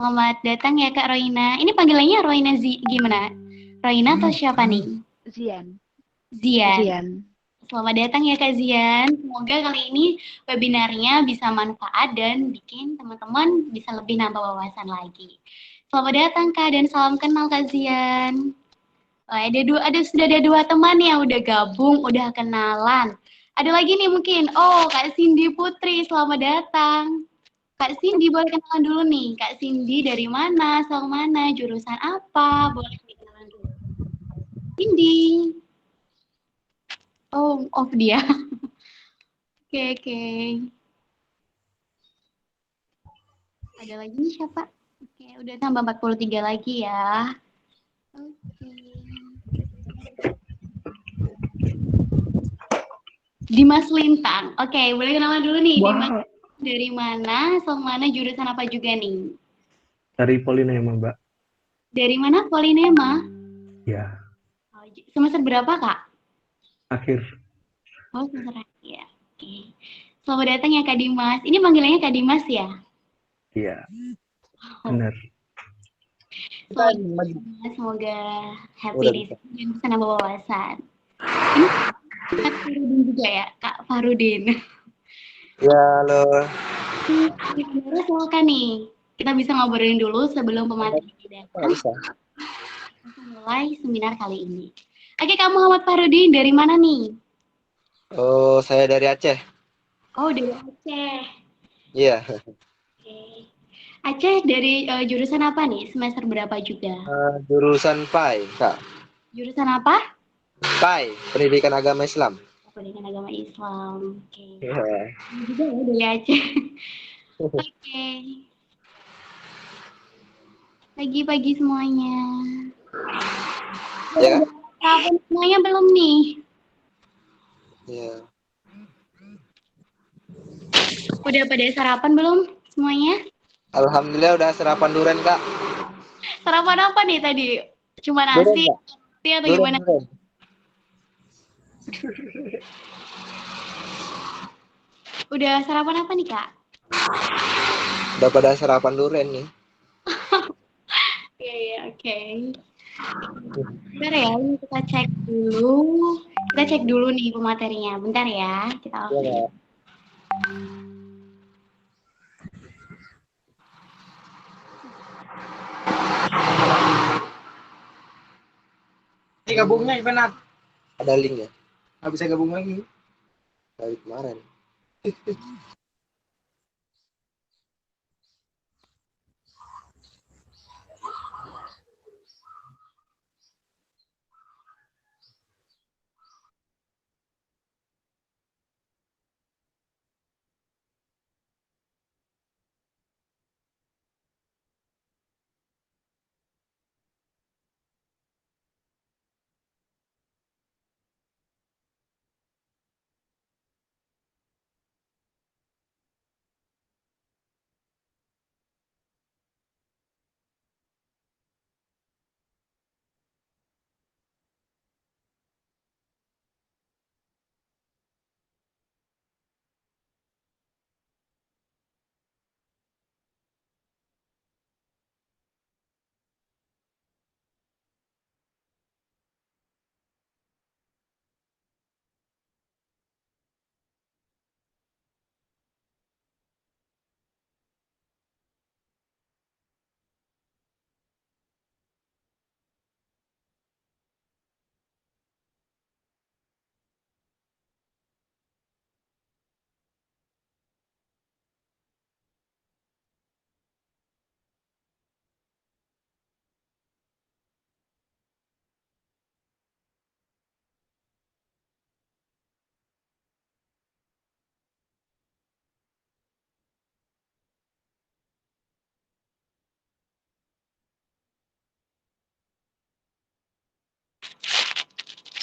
Selamat datang ya Kak Roina. Ini panggilannya Roina gimana? Roina atau siapa nih? Zian. Zian. Zian. Selamat datang ya Kak Zian. Semoga kali ini webinarnya bisa manfaat dan bikin teman-teman bisa lebih nambah wawasan lagi. Selamat datang Kak dan salam kenal Kak Zian. Wah, sudah ada dua teman yang udah gabung, udah kenalan. Ada lagi nih mungkin. Oh, Kak Cindy Putri, selamat datang. Kak Cindy boleh kenalan dulu nih. Kak Cindy dari mana, asal mana, jurusan apa? Boleh kenalan dulu. Cindy. Oh, off dia. Oke, oke. Ada lagi nih siapa? Oke, udah tambah 43 lagi ya. Oke. Dimas Lintang. Oke, boleh kenalan dulu nih. Dimas dari mana, asal mana, jurusan apa juga nih? Dari Polinema, Mbak. Dari mana Polinema? Ya, Oh, semester berapa, Kak? akhir. Oh, semester akhir. Oke. Selamat datang ya Kak Dimas. Ini panggilannya Kak Dimas ya? Iya, Oh, benar. semoga happy di sini dan bisa nambah wawasan. Ini Kak Farudin juga ya, Kak Farudin. Ya, halo. Sebenarnya silakan nih. Kita bisa ngobrolin dulu sebelum pemateri datang. Bisa. Langsung mulai seminar kali ini. Oke, Kak Muhammad Farudin dari mana nih? Oh, saya dari Aceh. Oh, dari Aceh. Iya. Oke. Aceh dari jurusan apa nih? Semester berapa juga? Jurusan PAI, Kak. Jurusan apa? PAI, Pendidikan Agama Islam. Pendidikan agama Islam. Oke. Iya. Ini juga ya dari Aceh. Oke. Pagi-pagi semuanya. Ya kan? Sarapan semuanya belum nih? Iya. Udah pada sarapan belum semuanya? Alhamdulillah udah sarapan duren, Kak. Sarapan apa nih tadi? Cuma Duren, nasi, Kak. roti atau Duren, gimana? duren. Udah sarapan apa nih, Kak? Udah pada sarapan duren nih. Iya, oke. Bentar ya, ini kita cek dulu. Kita cek dulu nih pematerinya. Bentar ya, kita off Iya, dulu. Kak. Ini gabungnya benar. Ada link ya? Nggak bisa gabung lagi. Dari kemarin.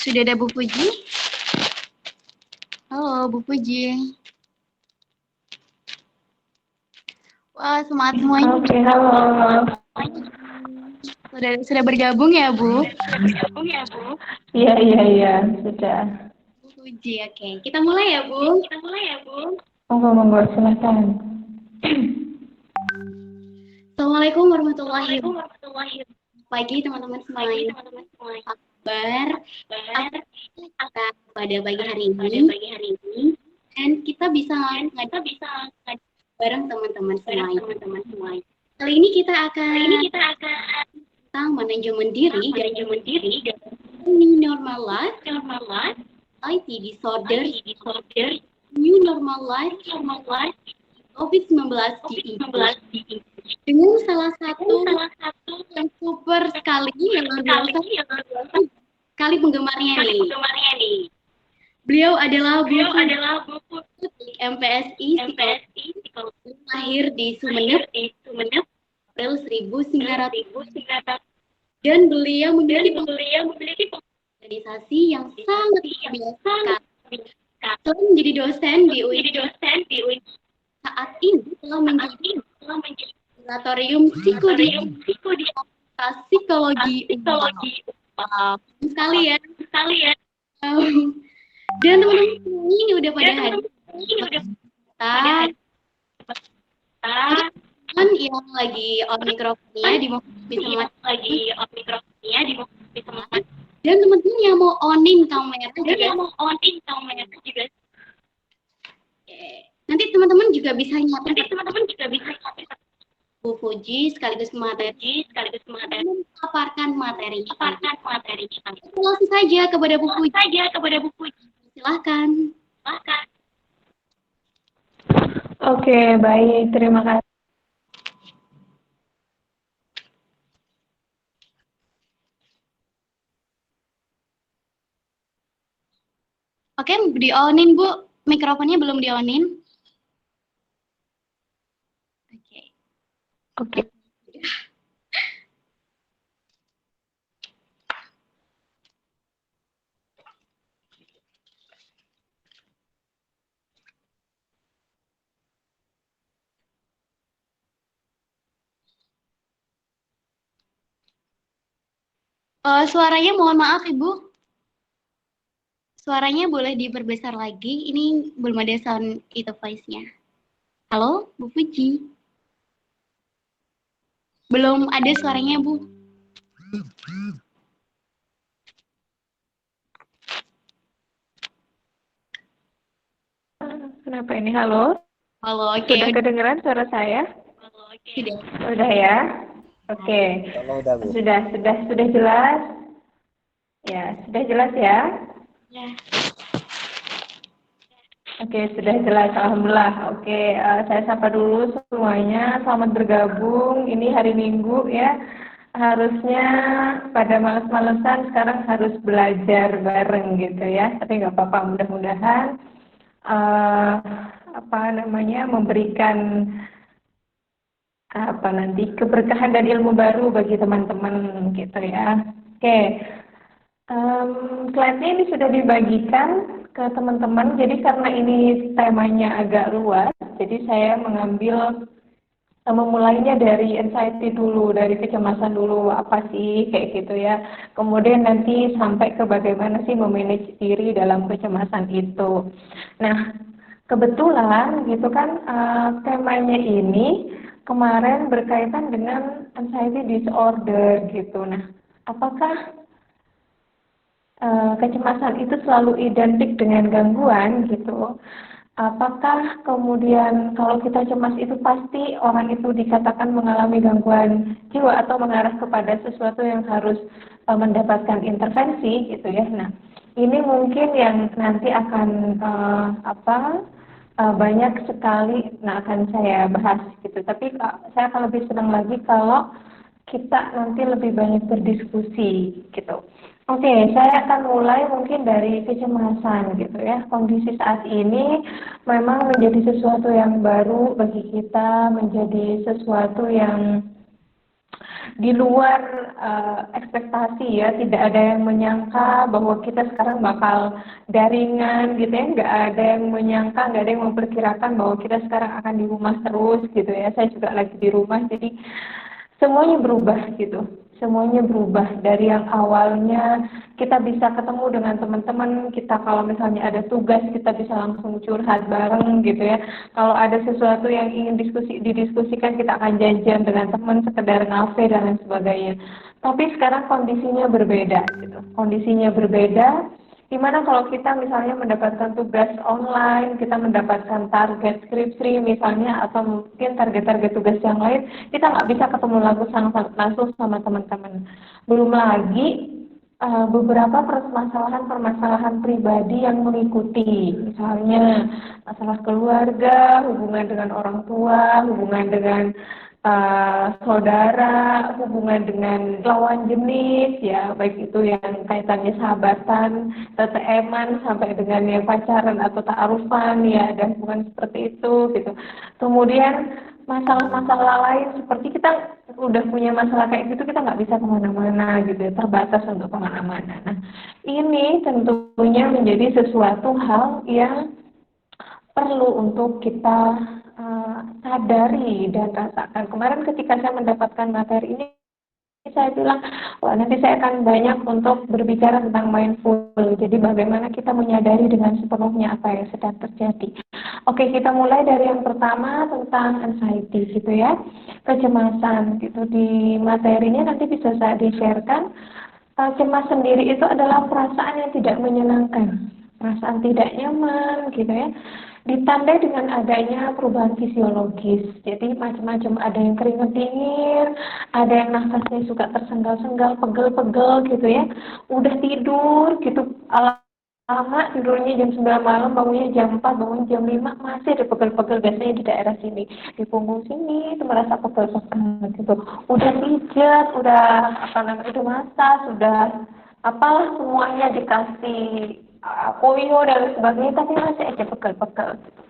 Sudah ada Bu Puji? Halo, Bu Puji. Wah, semangat semuanya. Oke, halo. Sudah bergabung ya, Bu? Iya, sudah. Bu Puji, oke. Kita mulai ya, Bu? Monggo, silakan. Assalamualaikum warahmatullahi wabarakatuh. Pagi teman-teman semuanya. Apa kabar? Kita pada pagi hari ini dan kita bisa bareng teman-teman semuanya. Kali ini kita akan tentang manajemen diri dan new normal life, anxiety disorder, new normal life, COVID-19 di Inggris. Dengan salah satu yang super sekali yang luar biasa sekali penggemarnya nih. Beliau adalah Bu MPSI psikologi, lahir di Sumeneb April 1900 dan beliau memiliki organisasi yang sangat biasa. Selain menjadi dosen di UI, saat ini telah menjadi laboratorium psikologi. Wow, sekali ya. Dan teman-teman ini udah pada hadir. Teman yang lagi on mikrofonnya bisa mati. Dan teman-teman yang mau onin kamera juga. Nanti teman-teman juga bisa nyatain. Bu Fuji sekaligus materi memaparkan materi. Langsung saja kepada Bu Fuji. Silahkan. Oke, baik. Terima kasih. Oke, di-onin Bu. Mikrofonnya belum di-onin. Oke. Suaranya mohon maaf Ibu. Suaranya boleh diperbesar lagi. Ini belum ada sound interface-nya. Halo, Bu Fuji. Belum ada suaranya, Bu. Kenapa ini? Halo? Halo, oke. Sudah kedengeran suara saya? Sudah. Sudah ya? Oke. Sudah jelas? Ya, sudah jelas ya? Ya. Oke, sudah jelas. Alhamdulillah. Oke, saya sapa dulu semuanya. Selamat bergabung. Ini hari Minggu ya. Harusnya pada males-malesan sekarang harus belajar bareng gitu ya. Tapi nggak apa-apa. Mudah-mudahan memberikan keberkahan dan ilmu baru bagi teman-teman gitu ya. Oke. Slide-nya ini sudah dibagikan ke teman-teman, jadi karena ini temanya agak luas, jadi saya memulainya dari anxiety dulu, dari kecemasan dulu, apa sih, kayak gitu ya. Kemudian nanti sampai ke bagaimana sih memanage diri dalam kecemasan itu. Nah, kebetulan gitu kan, temanya ini kemarin berkaitan dengan anxiety disorder gitu. Nah, apakah kecemasan itu selalu identik dengan gangguan gitu? Apakah kemudian kalau kita cemas itu pasti orang itu dikatakan mengalami gangguan jiwa atau mengarah kepada sesuatu yang harus mendapatkan intervensi gitu ya? Nah, ini mungkin yang nanti akan banyak sekali akan saya bahas gitu. Tapi saya akan lebih senang lagi kalau kita nanti lebih banyak berdiskusi gitu. Oke, saya akan mulai mungkin dari kecemasan gitu ya. Kondisi saat ini memang menjadi sesuatu yang baru bagi kita, menjadi sesuatu yang di luar ekspektasi ya. Tidak ada yang menyangka bahwa kita sekarang bakal daringan gitu ya. Nggak ada yang menyangka, nggak ada yang memperkirakan bahwa kita sekarang akan di rumah terus gitu ya. Saya juga lagi di rumah, jadi semuanya berubah gitu. semuanya berubah dari yang awalnya kita bisa ketemu dengan teman-teman kita, kalau misalnya ada tugas kita bisa langsung curhat bareng gitu ya. Kalau ada sesuatu yang ingin didiskusikan, kita akan janjian dengan teman sekedar ngafe dan lain sebagainya. Tapi sekarang kondisinya berbeda gitu. Kondisinya berbeda, dimana kalau kita misalnya mendapatkan tugas online, kita mendapatkan target skripsi misalnya, atau mungkin target-target tugas yang lain, kita nggak bisa ketemu langsung sama teman-teman. Belum lagi beberapa permasalahan-permasalahan pribadi yang mengikuti, misalnya masalah keluarga, hubungan dengan orang tua, hubungan dengan saudara, hubungan dengan lawan jenis, ya baik itu yang kaitannya sahabatan, TTM-an, sampai dengan yang pacaran atau ta'arufan, ya dan hubungan seperti itu gitu. Kemudian masalah-masalah lain seperti kita udah punya masalah kayak gitu, kita nggak bisa kemana-mana gitu, terbatas untuk kemana-mana. Nah, ini tentunya menjadi sesuatu hal yang perlu untuk kita sadari dan rasakan. Kemarin ketika saya mendapatkan materi ini, saya bilang, wah nanti saya akan banyak untuk berbicara tentang mindful. Jadi bagaimana kita menyadari dengan sepenuhnya apa yang sedang terjadi. Oke, kita mulai dari yang pertama tentang anxiety gitu ya, kecemasan gitu. Di materinya nanti bisa saya di-sharekan. Cemas sendiri itu adalah perasaan yang tidak menyenangkan, perasaan tidak nyaman gitu ya, ditandai dengan adanya perubahan fisiologis. Jadi macam-macam, ada yang keringat dingin, ada yang nafasnya suka tersenggal-senggal, pegel-pegel gitu ya, udah tidur gitu, lama tidurnya jam 9 malam, bangunnya jam 4, bangun jam 5, masih ada pegel-pegel, biasanya di daerah sini, di punggung sini itu merasa pegel-pegel gitu. Udah pijat, udah udah masak, sudah apalah semuanya dikasih koyo dan sebagainya, tapi masih aja pegel-pegel gitu.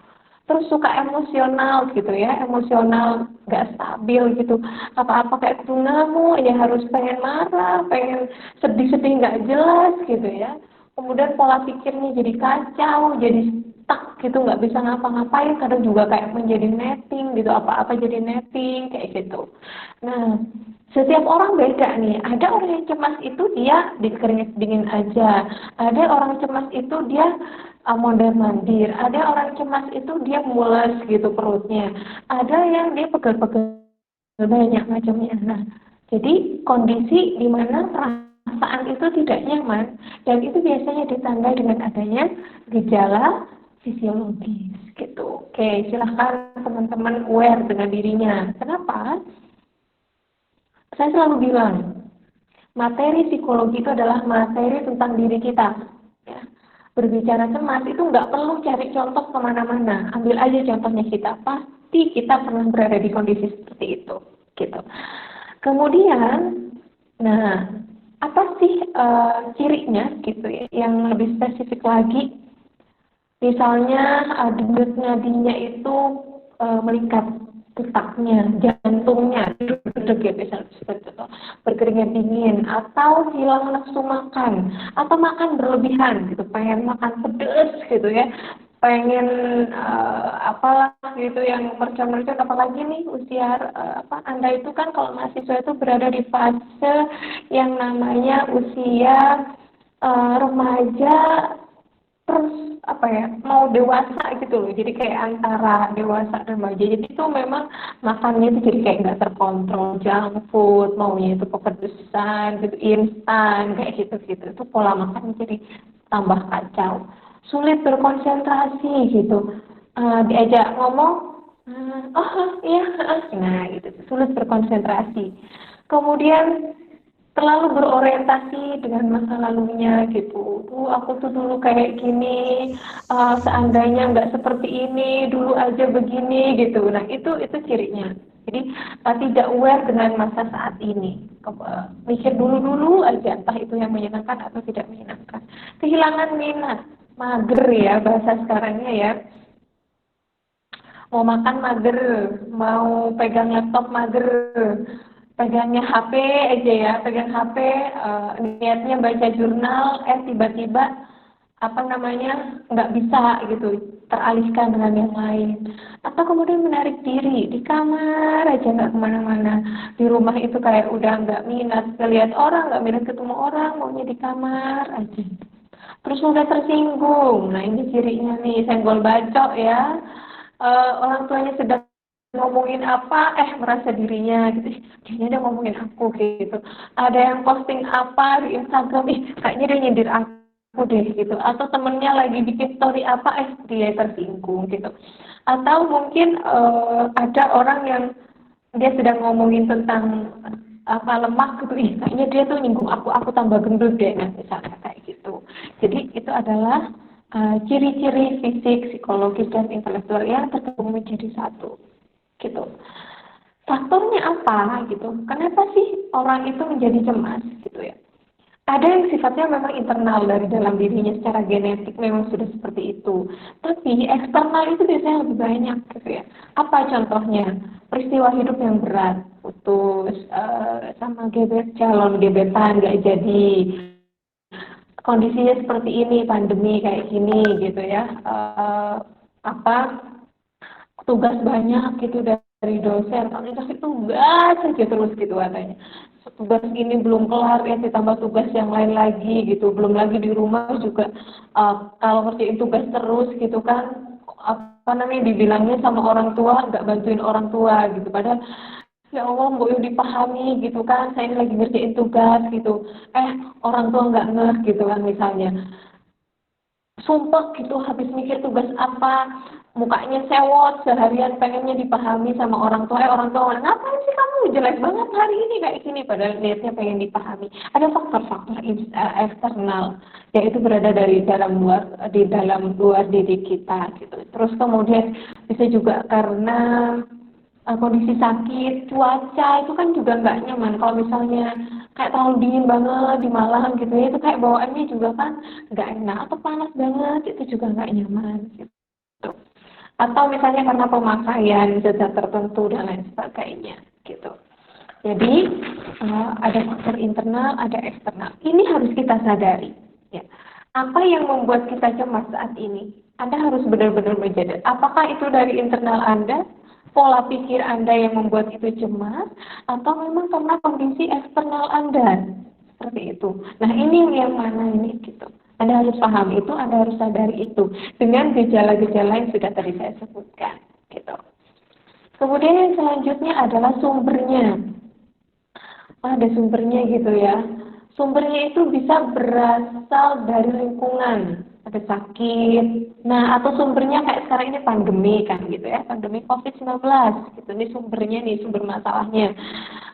Terus suka emosional gitu ya, emosional gak stabil gitu, apa-apa kayak kudu ngamuk, ya harus pengen marah, pengen sedih-sedih gak jelas gitu ya. Kemudian pola pikirnya jadi kacau, jadi stuck gitu, nggak bisa ngapa-ngapain, kadang juga kayak menjadi netting gitu, apa-apa jadi netting kayak gitu. Nah, setiap orang beda nih. Ada orang yang cemas itu dia dikeringat dingin aja, ada orang cemas itu dia mondar-mandir, ada orang cemas itu dia mules gitu perutnya, ada yang dia pegel-pegel, banyak macamnya. Nah, jadi kondisi di mana perasaan itu tidak nyaman, dan itu biasanya ditandai dengan adanya gejala fisiologis gitu. Oke, silahkan teman-teman aware dengan dirinya. Kenapa? Saya selalu bilang, materi psikologi itu adalah materi tentang diri kita. Ya. Berbicara cemas itu nggak perlu cari contoh kemana-mana. Ambil aja contohnya kita. Pasti kita pernah berada di kondisi seperti itu. Gitu. Kemudian, nah, apa sih cirinya gitu ya, yang lebih spesifik lagi? Misalnya denyut nadinya itu meningkat, detaknya, jantungnya deg-deg ya, misalnya seperti itu, berkeringat dingin, atau hilang nafsu makan, atau makan berlebihan gitu, pengen makan pedes gitu ya, pengen apalah gitu yang mercon-mercon, apalagi nih usia Anda itu kan kalau mahasiswa itu berada di fase yang namanya usia remaja terus mau dewasa gitu loh, jadi kayak antara dewasa dan remaja. Jadi itu memang makannya itu jadi kayak nggak terkontrol, junk food, maunya itu kepedesan gitu, instan kayak gitu itu pola makan jadi tambah kacau, sulit berkonsentrasi gitu, diajak ngomong nah gitu, sulit berkonsentrasi. Kemudian terlalu berorientasi dengan masa lalunya gitu. Aku tuh dulu kayak gini, seandainya nggak seperti ini, dulu aja begini gitu. Nah itu cirinya. Jadi tidak aware dengan masa saat ini. Mikir dulu aja, entah itu yang menyenangkan atau tidak menyenangkan. Kehilangan minat, mager ya bahasa sekarangnya ya. Mau makan mager, mau pegang laptop mager, pegangnya HP aja ya, pegang HP, niatnya baca jurnal, tiba-tiba nggak bisa gitu teralihkan dengan yang lain, atau kemudian menarik diri di kamar aja, nggak kemana-mana, di rumah itu kayak udah nggak minat ngelihat orang, nggak minat ketemu orang, maunya di kamar aja, terus mudah tersinggung. Nah ini cirinya nih, senggol bacok ya. Orang tuanya sedang ngomongin apa, merasa dirinya gitu, kayaknya dia ngomongin aku gitu. Ada yang posting apa di Instagram, kayaknya dia nyindir aku deh gitu. Atau temennya lagi bikin story apa, dia tersinggung gitu. Atau mungkin ada orang yang dia sedang ngomongin tentang apa lemak gitu, kayaknya dia tuh nyinggung aku tambah gendut deh, nah misalnya kayak gitu. Jadi itu adalah ciri-ciri fisik, psikologis, dan intelektual yang tergabung menjadi satu, gitu. Faktornya apa gitu? Kenapa sih orang itu menjadi cemas gitu ya? Ada yang sifatnya memang internal dari dalam dirinya, secara genetik memang sudah seperti itu. Tapi eksternal itu biasanya lebih banyak gitu ya. Apa contohnya? Peristiwa hidup yang berat, putus, sama calon gebetan nggak jadi, kondisinya seperti ini, pandemi kayak gini gitu ya, tugas banyak gitu dari dosen, kami kasih tugas aja terus gitu katanya. Tugas ini belum kelar ya, ditambah tugas yang lain lagi gitu, belum lagi di rumah juga kalau ngerjain tugas terus gitu kan, dibilangnya sama orang tua nggak bantuin orang tua gitu, padahal ya Allah, mau dipahami gitu kan, saya ini lagi ngerjain tugas gitu, orang tua nggak ngeh gitu kan misalnya, sumpah gitu habis mikir tugas apa, mukanya sewot seharian pengennya dipahami sama orang tua, orang tua ngapain sih kamu jelek banget hari ini kayak gini, padahal niatnya pengen dipahami. Ada faktor-faktor eksternal yaitu berada di dalam luar diri kita gitu. Terus kemudian bisa juga karena kondisi sakit, cuaca itu kan juga nggak nyaman. Kalau misalnya kayak terlalu dingin banget di Malang gitu ya, itu kayak bawaannya juga kan nggak enak, atau panas banget itu juga nggak nyaman gitu. Atau misalnya karena pemakaian zat tertentu dan lain sebagainya gitu. Jadi ada faktor internal, ada eksternal. Ini harus kita sadari. Ya. Apa yang membuat kita cemas saat ini? Anda harus benar-benar menjadi. Apakah itu dari internal Anda, pola pikir Anda yang membuat itu cemas, atau memang karena kondisi eksternal Anda seperti itu. Nah ini yang mana ini gitu. Anda harus paham itu, Anda harus sadari itu dengan gejala-gejala yang sudah tadi saya sebutkan gitu. Kemudian yang selanjutnya adalah sumbernya. Ada sumbernya gitu ya. Sumbernya itu bisa berasal dari lingkungan, ada sakit. Nah, atau sumbernya kayak sekarang ini pandemi kan gitu ya, pandemi COVID-19 gitu. Ini sumbernya nih, sumber masalahnya.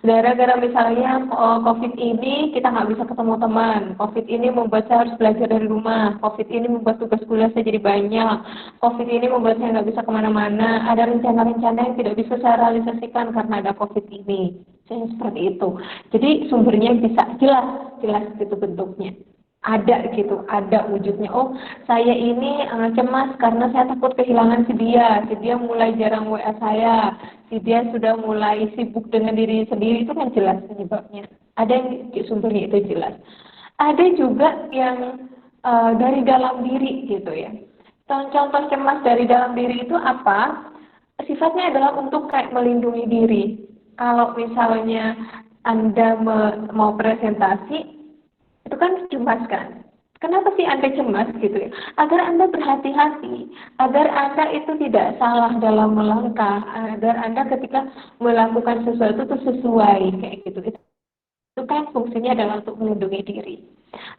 Gara-gara misalnya COVID ini kita nggak bisa ketemu teman, COVID ini membuat saya harus belajar dari rumah, COVID ini membuat tugas kuliah saya jadi banyak, COVID ini membuat saya nggak bisa kemana-mana, ada rencana-rencana yang tidak bisa saya realisasikan karena ada COVID ini. Saya seperti itu. Jadi sumbernya bisa jelas gitu bentuknya. Ada gitu, ada wujudnya. Oh, saya ini cemas karena saya takut kehilangan si dia mulai jarang WA saya, si dia sudah mulai sibuk dengan diri sendiri, itu kan jelas penyebabnya. Ada yang sumbernya itu jelas. Ada juga yang dari dalam diri gitu ya. Contoh cemas dari dalam diri itu apa? Sifatnya adalah untuk kayak melindungi diri. Kalau misalnya Anda mau presentasi, itu kan cemas kan. Kenapa sih Anda cemas gitu ya? Agar Anda berhati-hati, agar Anda itu tidak salah dalam melangkah, agar Anda ketika melakukan sesuatu itu sesuai kayak gitu. Itu kan fungsinya adalah untuk melindungi diri.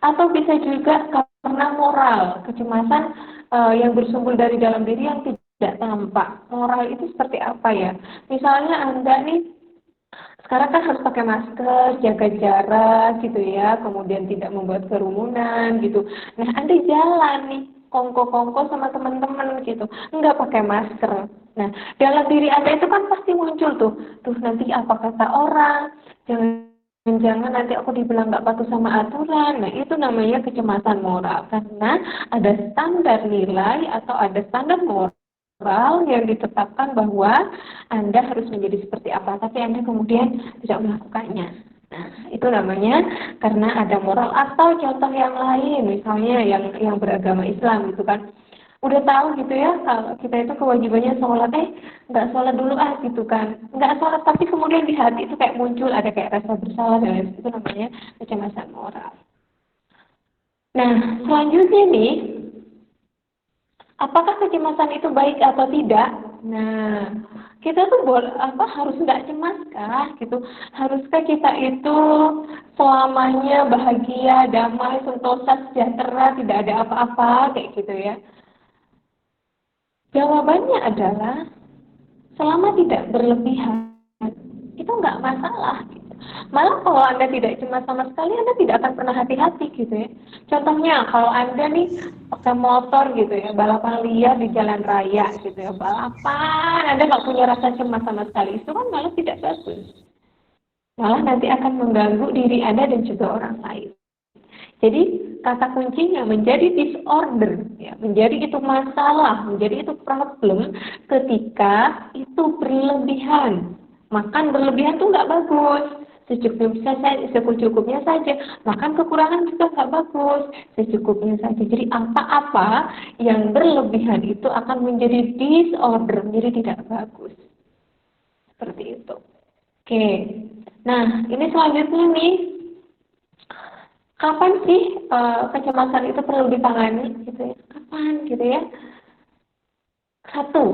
Atau bisa juga karena moral, kecemasan yang bersumber dari dalam diri yang tidak tampak. Moral itu seperti apa ya? Misalnya Anda nih sekarang kan harus pakai masker, jaga jarak gitu ya, kemudian tidak membuat kerumunan gitu. Nah, Anda jalan nih, kongko-kongko sama teman-teman gitu, nggak pakai masker. Nah, dalam diri Anda itu kan pasti muncul tuh nanti apa kata orang, jangan nanti aku dibilang nggak patuh sama aturan. Nah, itu namanya kecemasan moral, karena ada standar nilai atau ada standar moral yang ditetapkan bahwa Anda harus menjadi seperti apa, tapi Anda kemudian tidak melakukannya. Nah, itu namanya karena ada moral atau contoh yang lain, misalnya yang beragama Islam gitu kan. Udah tahu gitu ya, kalau kita itu kewajibannya sholat, nggak sholat dulu gitu kan. Nggak sholat, tapi kemudian di hati itu kayak muncul, ada kayak rasa bersalah, dan lain. Itu namanya kecemasan moral. Nah, selanjutnya nih, apakah kecemasan itu baik atau tidak? Nah, kita tuh harus nggak cemas kah gitu? Haruskah kita itu selamanya bahagia, damai, sentosa, sejahtera, tidak ada apa-apa kayak gitu ya? Jawabannya adalah selama tidak berlebihan itu nggak masalah. Gitu. Malah kalau Anda tidak cemas sama sekali, Anda tidak akan pernah hati-hati gitu ya. Contohnya kalau Anda nih pakai motor gitu ya, balapan liar di jalan raya gitu ya, balapan, Anda nggak punya rasa cemas sama sekali, itu kan malah tidak bagus. Malah nanti akan mengganggu diri Anda dan juga orang lain. Jadi kata kuncinya menjadi disorder, ya, menjadi itu masalah, menjadi itu problem ketika itu berlebihan. Makan berlebihan tuh nggak bagus. Secukupnya saja. Makan kekurangan juga nggak bagus. Secukupnya saja. Jadi apa-apa yang berlebihan itu akan menjadi disorder, menjadi tidak bagus. Seperti itu. Oke. Nah, ini selanjutnya nih. Kapan sih kecemasan itu perlu ditangani gitu ya? Kapan gitu ya? Satu,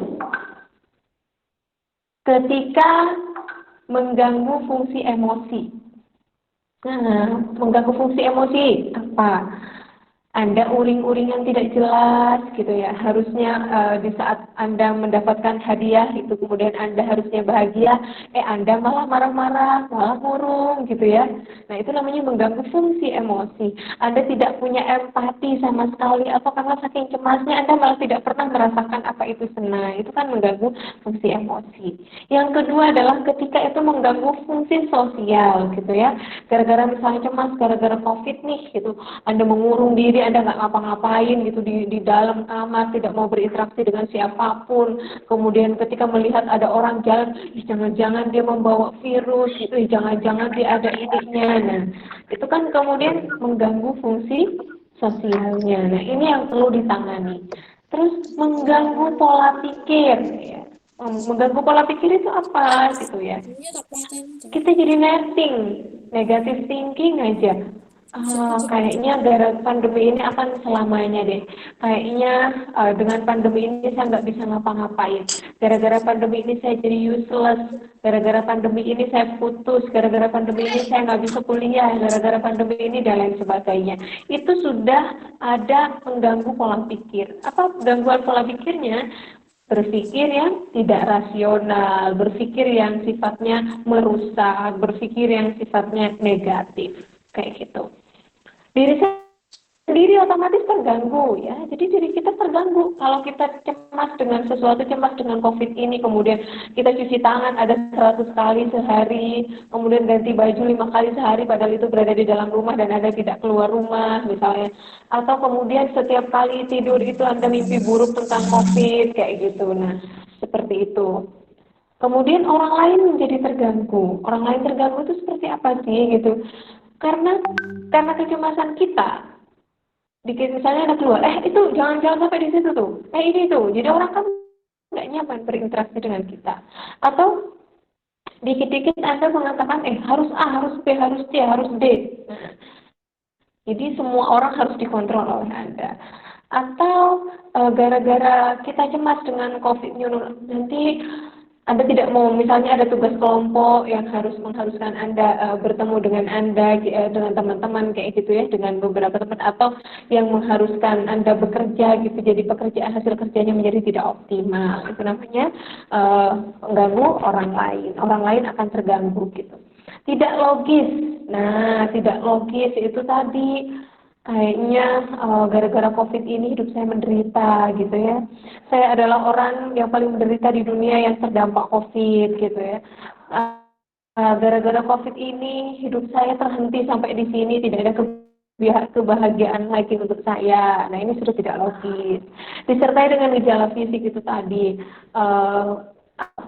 ketika mengganggu fungsi emosi. Nah, mengganggu fungsi emosi apa? Anda uring-uringan tidak jelas gitu ya. Harusnya di saat Anda mendapatkan hadiah itu kemudian Anda harusnya bahagia, Anda malah marah-marah, malah murung gitu ya. Nah, itu namanya mengganggu fungsi emosi. Anda tidak punya empati sama sekali atau karena saking cemasnya Anda malah tidak pernah merasakan apa itu senang. Itu kan mengganggu fungsi emosi. Yang kedua adalah ketika itu mengganggu fungsi sosial gitu ya. Gara-gara misalnya cemas gara-gara Covid nih gitu. Anda mengurung diri, Anda nggak ngapa-ngapain gitu di dalam kamar, tidak mau berinteraksi dengan siapapun. Kemudian ketika melihat ada orang jalan, jangan-jangan dia membawa virus gitu, jangan-jangan dia ada ininya. Nah, itu kan kemudian mengganggu fungsi sosialnya. Nah, ini yang perlu ditangani. Terus mengganggu pola pikir ya. Mengganggu pola pikir itu apa gitu ya? Kita jadi negative thinking aja. Kayaknya gara pandemi ini akan selamanya deh. Kayaknya dengan pandemi ini saya nggak bisa ngapa-ngapain. Gara-gara pandemi ini saya jadi useless. Gara-gara pandemi ini saya putus. Gara-gara pandemi ini saya nggak bisa kuliah. Gara-gara pandemi ini dan lain sebagainya. Itu sudah ada mengganggu pola pikir. Apa gangguan pola pikirnya? Berpikir yang tidak rasional, berpikir yang sifatnya merusak, berpikir yang sifatnya negatif, kayak gitu. Diri sendiri otomatis terganggu ya, jadi diri kita terganggu kalau kita cemas dengan sesuatu, cemas dengan COVID ini, kemudian kita cuci tangan ada 100 kali sehari, kemudian ganti baju 5 kali sehari padahal itu berada di dalam rumah dan Anda tidak keluar rumah misalnya, atau kemudian setiap kali tidur itu Anda mimpi buruk tentang COVID kayak gitu. Nah, seperti itu. Kemudian orang lain menjadi terganggu. Orang lain terganggu itu seperti apa sih gitu? Karena kecemasan kita, dikit misalnya ada keluar, itu jangan sampai di situ tuh, ini tuh, jadi orang kan nggak nyaman berinteraksi dengan kita. Atau dikit-dikit Anda mengatakan, harus A, harus B, harus C, harus D. Nah, jadi semua orang harus dikontrol oleh Anda. Atau gara-gara kita cemas dengan COVID nanti Anda tidak mau, misalnya ada tugas kelompok yang mengharuskan Anda bertemu dengan Anda, dengan teman-teman kayak gitu ya, dengan beberapa teman, atau yang mengharuskan Anda bekerja gitu, jadi hasil kerjanya menjadi tidak optimal. Itu namanya mengganggu orang lain akan terganggu gitu. Tidak logis. Nah, tidak logis itu tadi kayaknya gara-gara COVID ini hidup saya menderita gitu ya. Saya adalah orang yang paling menderita di dunia yang terdampak COVID gitu ya. Gara-gara COVID ini hidup saya terhenti sampai di sini, tidak ada kebahagiaan lagi untuk saya. Nah, ini sudah tidak logis. Disertai dengan gejala fisik itu tadi.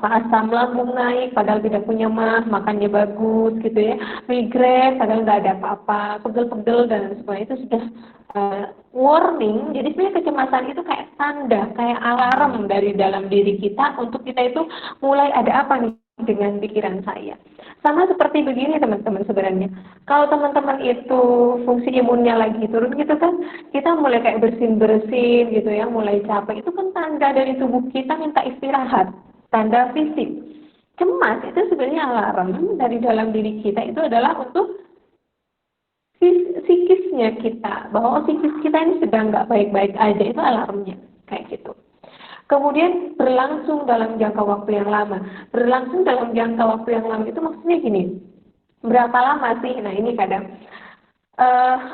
asam lambung naik padahal tidak punya mah, makannya bagus gitu ya, migrain padahal nggak ada apa-apa, pegel-pegel dan sebagainya, itu sudah warning. Jadi sebenarnya kecemasan itu kayak tanda, kayak alarm dari dalam diri kita untuk kita itu mulai ada apa nih dengan pikiran saya. Sama seperti begini teman-teman sebenarnya. Kalau teman-teman itu fungsi imunnya lagi turun gitu kan, kita mulai kayak bersin-bersin gitu ya, mulai capek. Itu kan tanda dari tubuh kita minta istirahat, tanda fisik. Cemas itu sebenarnya alarm dari dalam diri kita, itu adalah untuk psikisnya kita, bahwa psikis kita ini sedang nggak baik-baik aja, itu alarmnya, kayak gitu. Kemudian berlangsung dalam jangka waktu yang lama. Berlangsung dalam jangka waktu yang lama itu maksudnya gini, berapa lama sih? Nah ini kadang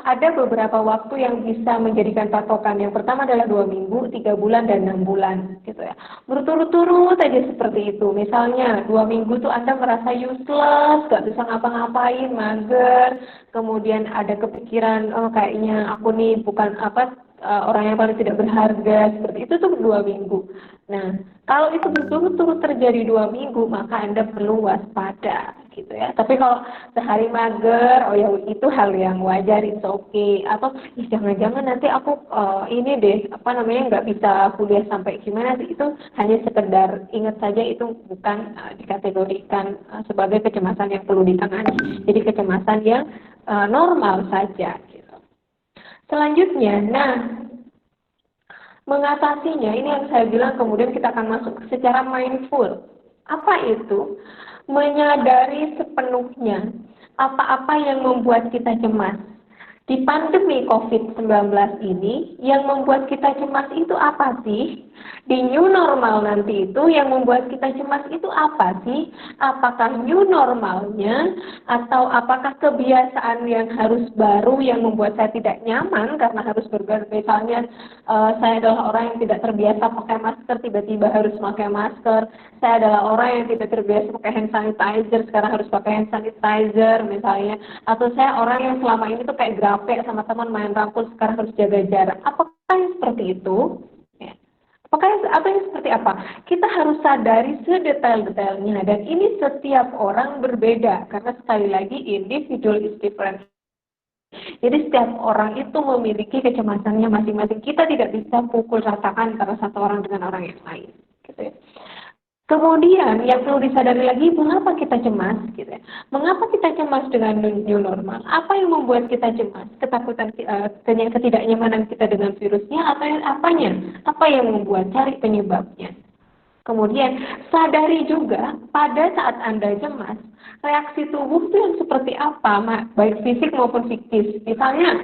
ada beberapa waktu yang bisa menjadikan patokan. Yang pertama adalah 2 minggu, 3 bulan, dan 6 bulan gitu ya. Berturut-turut aja seperti itu. Misalnya 2 minggu tuh Anda merasa useless, gak bisa ngapa-ngapain, mager. Kemudian ada kepikiran, oh kayaknya aku nih bukan orang yang paling tidak berharga, seperti itu tuh 2 minggu. Nah, kalau itu berturut-turut terjadi 2 minggu, maka Anda perlu waspada, gitu ya. Tapi kalau sehari mager, oh ya itu hal yang wajar, it's okay. Atau jangan-jangan nanti aku ini deh, nggak bisa kuliah sampai gimana sih, itu hanya sekedar ingat saja, itu bukan dikategorikan sebagai kecemasan yang perlu ditangani. Jadi kecemasan yang normal saja. Selanjutnya, mengatasinya, ini yang saya bilang kemudian kita akan masuk secara mindful. Apa itu? Menyadari sepenuhnya apa-apa yang membuat kita cemas. Di pandemi COVID-19 ini, yang membuat kita cemas itu apa sih? Di new normal nanti itu, yang membuat kita cemas itu apa sih? Apakah new normalnya, atau apakah kebiasaan yang harus baru yang membuat saya tidak nyaman karena harus berganti? Misalnya, saya adalah orang yang tidak terbiasa pakai masker, tiba-tiba harus pakai masker. Saya adalah orang yang tidak terbiasa pakai hand sanitizer, sekarang harus pakai hand sanitizer misalnya. Atau saya orang yang selama ini tuh kayak grape sama teman main rangkul, sekarang harus jaga jarak. Apakah yang seperti itu? Apakah yang seperti apa? Kita harus sadari sedetail-detailnya, dan ini setiap orang berbeda, karena sekali lagi individual is different. Jadi setiap orang itu memiliki kecemasannya masing-masing. Kita tidak bisa pukul ratakan antara satu orang dengan orang yang lain, gitu ya. Kemudian yang perlu disadari lagi, mengapa kita cemas, gitu ya? Mengapa kita cemas dengan new normal? Apa yang membuat kita cemas? Ketakutan, ketidaknyamanan kita dengan virusnya, atau apanya? Apa yang membuat? Cari penyebabnya. Kemudian sadari juga pada saat Anda cemas, reaksi tubuh itu yang seperti apa, baik fisik maupun psikis. Misalnya,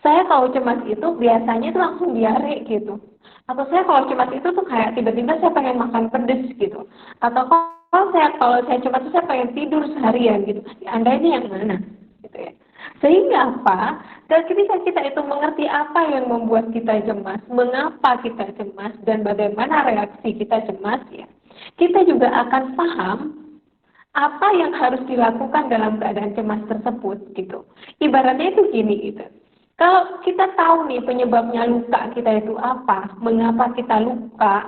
saya kalau cemas itu biasanya itu langsung diare gitu. Atau saya kalau cemas itu tuh kayak tiba-tiba saya pengen makan pedes gitu. Atau kalau saya cemas itu saya pengen tidur seharian gitu. Anda ini yang mana? Gitu ya. Sehingga apa? Dan ketika kita itu mengerti apa yang membuat kita cemas, mengapa kita cemas, dan bagaimana reaksi kita cemas, ya, kita juga akan paham apa yang harus dilakukan dalam keadaan cemas tersebut gitu. Ibaratnya itu gini gitu. Kalau kita tahu nih penyebabnya luka kita itu apa, mengapa kita luka,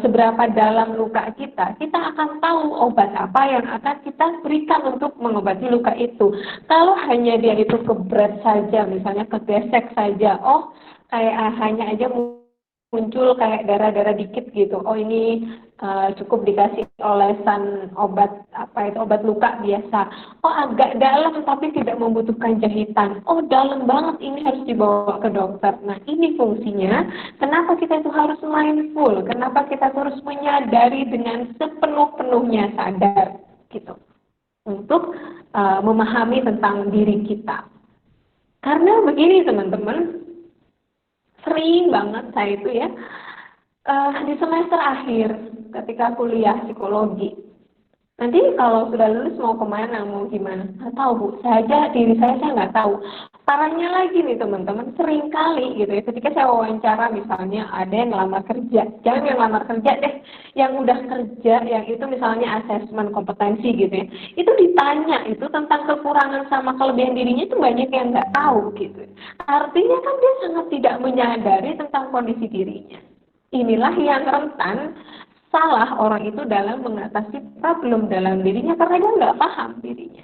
seberapa dalam luka kita akan tahu obat apa yang akan kita berikan untuk mengobati luka itu. Kalau hanya dia itu kebret saja, misalnya kegesek saja, oh kayak hanya aja muncul kayak darah-darah dikit gitu, oh ini cukup dikasih olesan obat obat luka biasa. Oh agak dalam tapi tidak membutuhkan jahitan. Oh dalam banget, ini harus dibawa ke dokter. Nah ini fungsinya kenapa kita itu harus mindful, kenapa kita harus menyadari dengan sepenuh-penuhnya sadar gitu, untuk memahami tentang diri kita. Karena begini teman-teman, sering banget saya itu ya di semester akhir ketika kuliah psikologi, nanti kalau sudah lulus mau kemana, mau gimana, nggak tahu Bu. Diri saya nggak tahu. Parahnya lagi nih teman-teman, sering kali gitu ya, ketika saya wawancara misalnya ada yang ngelamar kerja, jangan yang ngelamar kerja deh, yang udah kerja, yang itu misalnya asesmen kompetensi gitu ya, itu ditanya itu tentang kekurangan sama kelebihan dirinya, itu banyak yang nggak tahu gitu. Artinya kan dia sangat tidak menyadari tentang kondisi dirinya. Inilah yang rentan salah orang itu dalam mengatasi problem dalam dirinya karena dia nggak paham dirinya.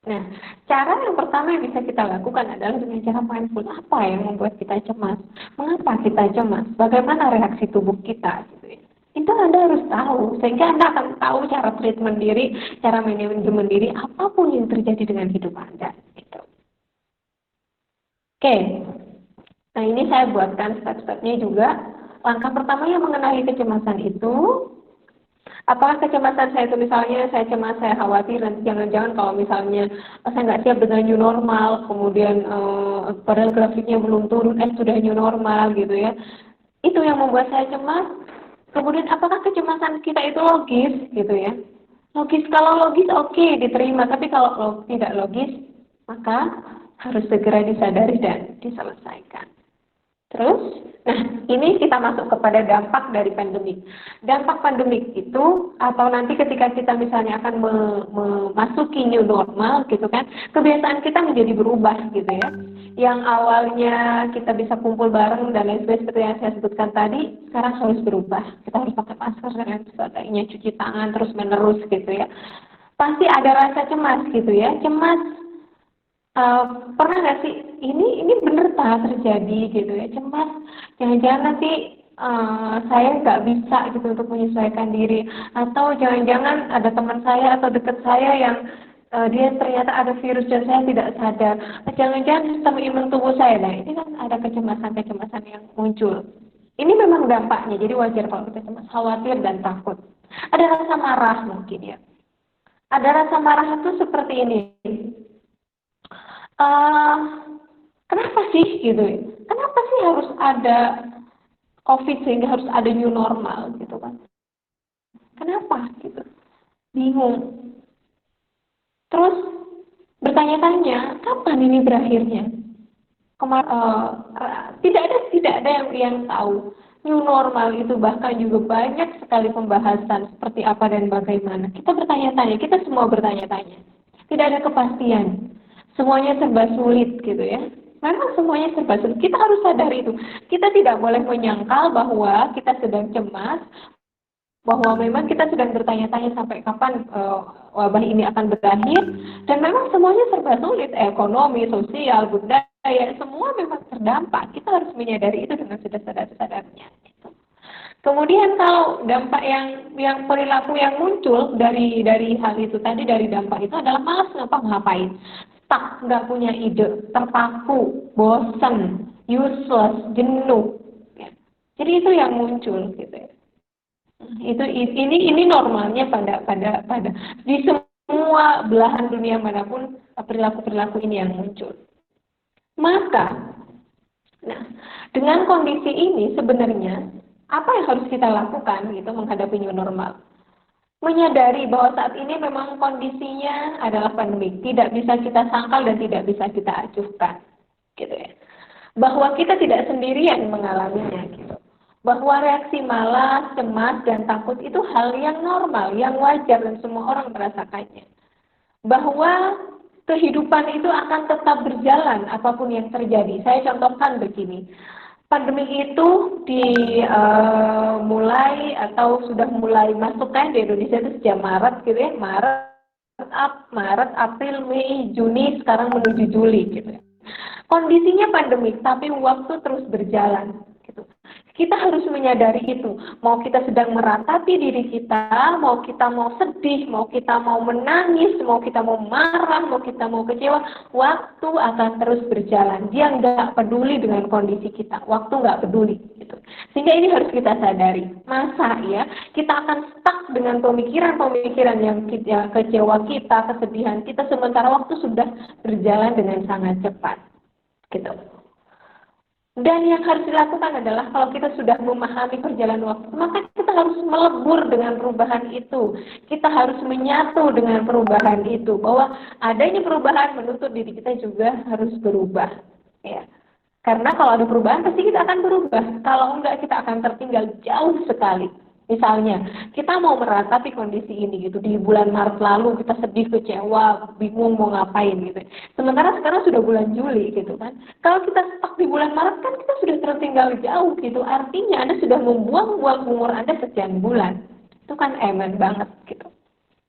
Nah, cara yang pertama yang bisa kita lakukan adalah dengan cara mindful. Apa yang membuat kita cemas? Mengapa kita cemas? Bagaimana reaksi tubuh kita? Gitu ya. Itu Anda harus tahu, sehingga Anda akan tahu cara treatment diri, cara manajemen diri, apapun yang terjadi dengan hidup Anda. Gitu. Oke, nah ini saya buatkan step-stepnya juga. Langkah pertama yang mengenali kecemasan itu, apakah kecemasan saya itu misalnya saya cemas, saya khawatir, dan jangan-jangan kalau misalnya saya nggak siap dengan new normal, kemudian padahal grafiknya belum turun, sudah new normal gitu ya. Itu yang membuat saya cemas. Kemudian apakah kecemasan kita itu logis gitu ya? Logis, kalau logis oke, diterima, tapi kalau tidak logis maka harus segera disadari dan diselesaikan. Terus, nah ini kita masuk kepada dampak dari pandemik. Dampak pandemik itu, atau nanti ketika kita misalnya akan memasuki new normal gitu kan, kebiasaan kita menjadi berubah gitu ya. Yang awalnya kita bisa kumpul bareng dan lain sebagainya seperti yang saya sebutkan tadi, sekarang harus berubah. Kita harus pakai masker dan lain sebagainya, cuci tangan terus menerus gitu ya. Pasti ada rasa cemas gitu ya, cemas. Pernah nggak sih ini bener tak terjadi gitu ya, cemas jangan-jangan nanti saya nggak bisa gitu untuk menyesuaikan diri, atau jangan-jangan ada teman saya atau dekat saya yang dia ternyata ada virus dan saya tidak sadar, jangan-jangan sistem imun tubuh saya, nah ini kan ada kecemasan yang muncul. Ini memang dampaknya, jadi wajar kalau kita cemas, khawatir dan takut. Ada rasa marah mungkin ya, ada rasa marah itu seperti ini. Kenapa sih gitu ya? Kenapa sih harus ada COVID sehingga harus ada new normal gitu kan? Kenapa gitu? Bingung. Terus bertanya-tanya, kapan ini berakhirnya? Tidak ada yang tahu. New normal itu bahkan juga banyak sekali pembahasan seperti apa dan bagaimana. Kita bertanya-tanya, kita semua bertanya-tanya. Tidak ada kepastian. Semuanya serba sulit gitu ya. Memang semuanya serba sulit. Kita harus sadar itu. Kita tidak boleh menyangkal bahwa kita sedang cemas, bahwa memang kita sedang bertanya-tanya sampai kapan wabah ini akan berakhir. Dan memang semuanya serba sulit. Ekonomi, sosial, budaya, semua memang terdampak. Kita harus menyadari itu dengan sadar-sadarnya. Kemudian kalau dampak yang perilaku yang muncul dari hal itu tadi, dari dampak itu adalah malas ngapain. Stuck, nggak punya ide, terpaku, bosan, useless, jenuh. Ya. Jadi itu yang muncul gitu ya. Ini normalnya pada di semua belahan dunia manapun perilaku ini yang muncul. Maka, nah dengan kondisi ini sebenarnya apa yang harus kita lakukan gitu menghadapi new normal? Menyadari bahwa saat ini memang kondisinya adalah pandemik, tidak bisa kita sangkal dan tidak bisa kita acuhkan, gitu ya. Bahwa kita tidak sendirian mengalaminya, gitu. Bahwa reaksi malas, cemas, dan takut itu hal yang normal, yang wajar dan semua orang merasakannya. Bahwa kehidupan itu akan tetap berjalan apapun yang terjadi. Saya contohkan begini. Pandemi itu mulai atau sudah mulai masuk kan di Indonesia itu sejak Maret gitu ya, Maret, April, Mei, Juni, sekarang menuju Juli gitu ya. Kondisinya pandemik tapi waktu terus berjalan gitu. Kita harus menyadari itu. Mau kita sedang meratapi diri kita, mau kita mau sedih, mau kita mau menangis, mau kita mau marah, mau kita mau kecewa, waktu akan terus berjalan. Dia nggak peduli dengan kondisi kita. Waktu nggak peduli. Gitu. Sehingga ini harus kita sadari. Masa ya, kita akan stuck dengan pemikiran-pemikiran yang kecewa kita, kesedihan kita, sementara waktu sudah berjalan dengan sangat cepat. Gitu. Dan yang harus dilakukan adalah kalau kita sudah memahami perjalanan waktu, maka kita harus melebur dengan perubahan itu. Kita harus menyatu dengan perubahan itu. Bahwa adanya perubahan menuntut diri kita juga harus berubah. Ya. Karena kalau ada perubahan pasti kita akan berubah. Kalau enggak kita akan tertinggal jauh sekali. Misalnya, kita mau meratapi kondisi ini gitu, di bulan Maret lalu kita sedih, kecewa, bingung mau ngapain gitu. Sementara sekarang sudah bulan Juli gitu kan. Kalau kita stuck di bulan Maret kan kita sudah tertinggal jauh gitu. Artinya Anda sudah membuang-buang umur Anda sekian bulan. Itu kan emen banget gitu.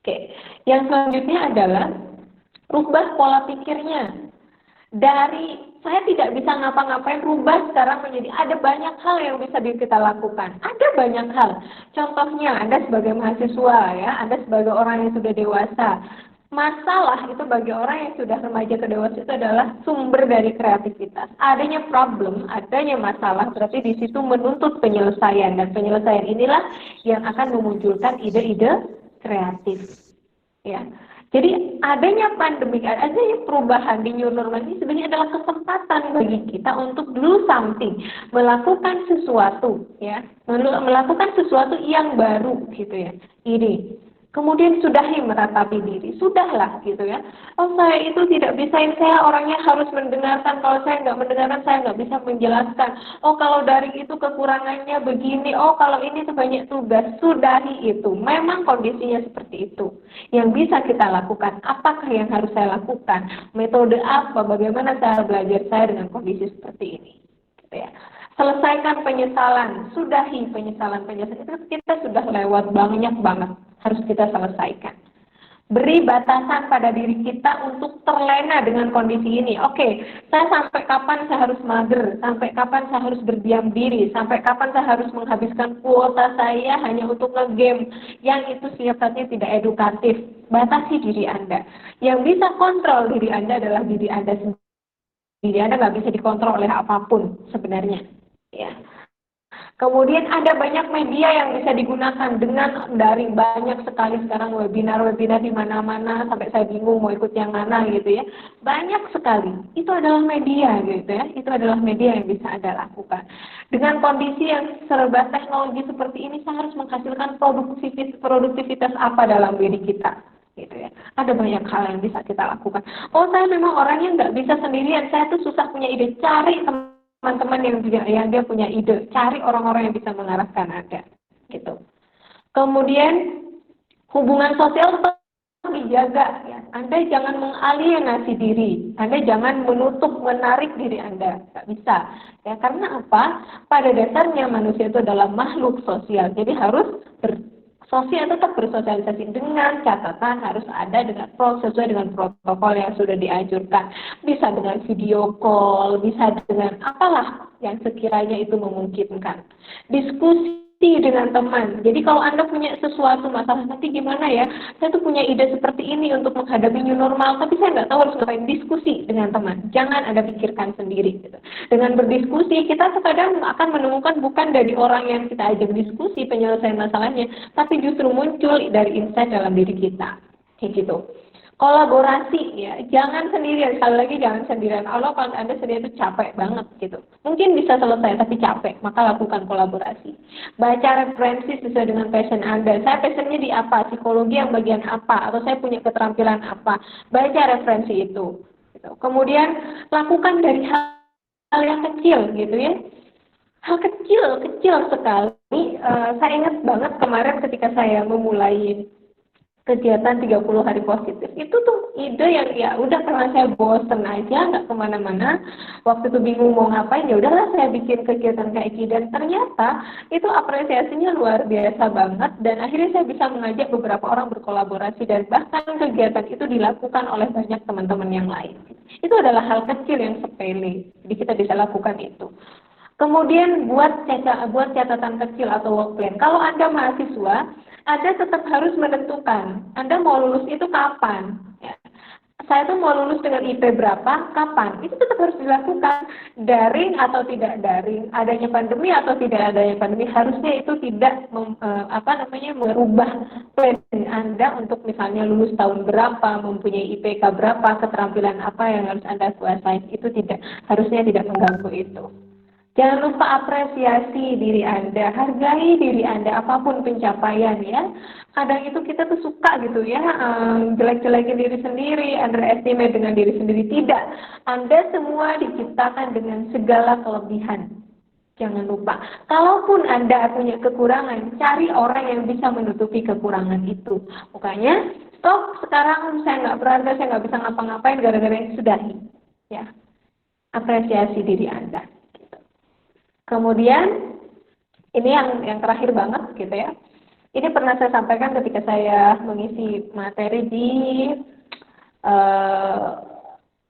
Oke, yang selanjutnya adalah rubah pola pikirnya. Dari saya tidak bisa ngapa-ngapain, rubah sekarang menjadi ada banyak hal yang bisa kita lakukan. Ada banyak hal. Contohnya, Anda sebagai mahasiswa ya, Anda sebagai orang yang sudah dewasa. Masalah itu bagi orang yang sudah remaja ke dewasa itu adalah sumber dari kreativitas. Adanya problem, adanya masalah, berarti di situ menuntut penyelesaian, dan penyelesaian inilah yang akan memunculkan ide-ide kreatif. Ya. Jadi adanya pandemi, adanya perubahan di new normal ini sebenarnya adalah kesempatan bagi kita untuk do something, melakukan sesuatu, ya, melakukan sesuatu yang baru, gitu ya. Ini. Kemudian sudahi meratapi diri, sudahlah gitu ya. Oh saya itu tidak bisa, saya orangnya harus mendengarkan, kalau saya nggak mendengarkan saya nggak bisa menjelaskan. Oh kalau daring itu kekurangannya begini, oh kalau ini tuh banyak tugas, sudahi itu. Memang kondisinya seperti itu. Yang bisa kita lakukan, apakah yang harus saya lakukan? Metode apa, bagaimana cara belajar saya dengan kondisi seperti ini? Gitu ya. Selesaikan penyesalan, sudahi penyesalan itu kita sudah lewat banyak banget, harus kita selesaikan. Beri batasan pada diri kita untuk terlena dengan kondisi ini. Oke, saya sampai kapan saya harus mager, sampai kapan saya harus berdiam diri, sampai kapan saya harus menghabiskan kuota saya hanya untuk nge-game yang itu sifatnya tidak edukatif. Batasi diri Anda. Yang bisa kontrol diri Anda adalah diri Anda sendiri. Anda nggak bisa dikontrol oleh apapun sebenarnya. Ya. Kemudian ada banyak media yang bisa digunakan dengan daring, banyak sekali sekarang webinar di mana-mana sampai saya bingung mau ikut yang mana gitu ya. Banyak sekali. Itu adalah media gitu ya. Itu adalah media yang bisa Anda lakukan. Dengan kondisi yang serba teknologi seperti ini, saya harus menghasilkan produktivitas apa dalam diri kita. Gitu ya. Ada banyak hal yang bisa kita lakukan. Oh saya memang orangnya nggak bisa sendirian, saya tuh susah punya ide, cari teman-teman yang dia punya ide, cari orang-orang yang bisa mengarahkan Anda, gitu. Kemudian hubungan sosial tetap dijaga, ya. Anda jangan mengalienasi diri, Anda jangan menarik diri Anda, nggak bisa, ya. Karena apa? Pada dasarnya manusia itu adalah makhluk sosial, jadi harus sosial tetap bersosialisasi, dengan catatan harus ada sesuai dengan protokol yang sudah dianjurkan. Bisa dengan video call, bisa dengan apalah yang sekiranya itu memungkinkan. Diskusi dengan teman. Jadi kalau Anda punya sesuatu masalah, nanti gimana ya? Saya tuh punya ide seperti ini untuk menghadapi new normal, tapi saya nggak tahu harus ngapain. Diskusi dengan teman. Jangan Anda pikirkan sendiri. Gitu. Dengan berdiskusi, kita terkadang akan menemukan bukan dari orang yang kita ajak diskusi penyelesaian masalahnya, tapi justru muncul dari insight dalam diri kita. Kayak gitu. Kolaborasi, ya, jangan sendirian. Sekali lagi jangan sendirian. Allah kalau Anda sendirian itu capek banget gitu. Mungkin bisa selesai tapi capek, maka lakukan kolaborasi. Baca referensi sesuai dengan passion Anda. Saya passionnya di apa? Psikologi yang bagian apa? Atau saya punya keterampilan apa? Baca referensi itu. Gitu. Kemudian lakukan dari hal yang kecil gitu ya. Hal kecil sekali. Saya ingat banget kemarin ketika saya memulai kegiatan 30 hari positif, itu tuh ide yang ya udah karena saya bosen aja nggak kemana-mana, waktu itu bingung mau ngapain, ya udahlah saya bikin kegiatan kayak gini, dan ternyata itu apresiasinya luar biasa banget, dan akhirnya saya bisa mengajak beberapa orang berkolaborasi, dan bahkan kegiatan itu dilakukan oleh banyak teman-teman yang lain. Itu adalah hal kecil yang sepele, jadi kita bisa lakukan itu. Kemudian buat catatan kecil atau work plan. Kalau Anda mahasiswa, Anda tetap harus menentukan Anda mau lulus itu kapan. Ya. Saya tuh mau lulus dengan IP berapa, kapan. Itu tetap harus dilakukan. Daring atau tidak daring, adanya pandemi atau tidak adanya pandemi, harusnya itu tidak merubah plan Anda untuk misalnya lulus tahun berapa, mempunyai IPK berapa, keterampilan apa yang harus Anda kuasai. Itu harusnya tidak mengganggu itu. Jangan lupa apresiasi diri Anda, hargai diri Anda, apapun pencapaian ya. Kadang itu kita tuh suka gitu ya, jelek-jelekin diri sendiri, underestimate dengan diri sendiri. Tidak, Anda semua diciptakan dengan segala kelebihan. Jangan lupa. Kalaupun Anda punya kekurangan, cari orang yang bisa menutupi kekurangan itu. Makanya, stop sekarang saya nggak berharga, saya nggak bisa ngapa-ngapain gara-gara yang sudahi. Ya, apresiasi diri Anda. Kemudian, ini yang terakhir banget gitu ya. Ini pernah saya sampaikan ketika saya mengisi materi di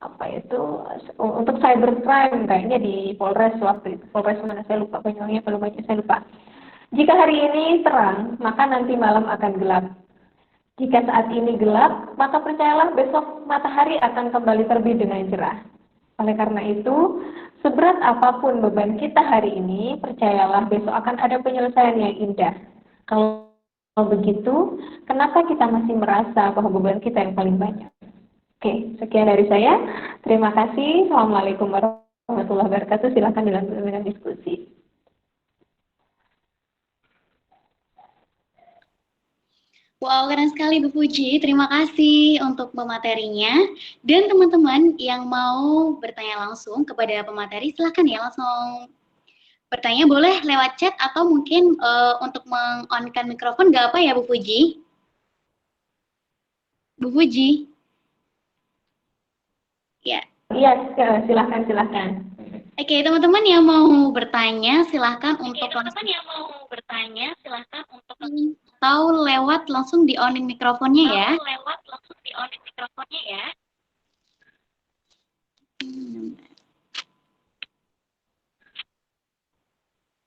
apa itu untuk cybercrime kayaknya di Polres waktu itu. Polres mana saya lupa, Banyuwangi apa Lumajang saya lupa. Jika hari ini terang, maka nanti malam akan gelap. Jika saat ini gelap, maka percayalah besok matahari akan kembali terbit dengan cerah. Oleh karena itu, seberat apapun beban kita hari ini, percayalah besok akan ada penyelesaian yang indah. Kalau begitu, kenapa kita masih merasa bahwa beban kita yang paling banyak? Oke, sekian dari saya. Terima kasih. Assalamualaikum warahmatullahi wabarakatuh. Silakan dilanjutkan dengan diskusi. Wow, keren sekali Bu Puji. Terima kasih untuk pematerinya. Dan teman-teman yang mau bertanya langsung kepada pemateri, silakan ya langsung bertanya. Boleh lewat chat atau mungkin untuk meng-on-kan mikrofon nggak apa ya Bu Puji? Bu Puji? Ya. Iya, silakan. Oke, teman-teman yang mau bertanya silahkan atau lewat langsung di on mikrofonnya ya.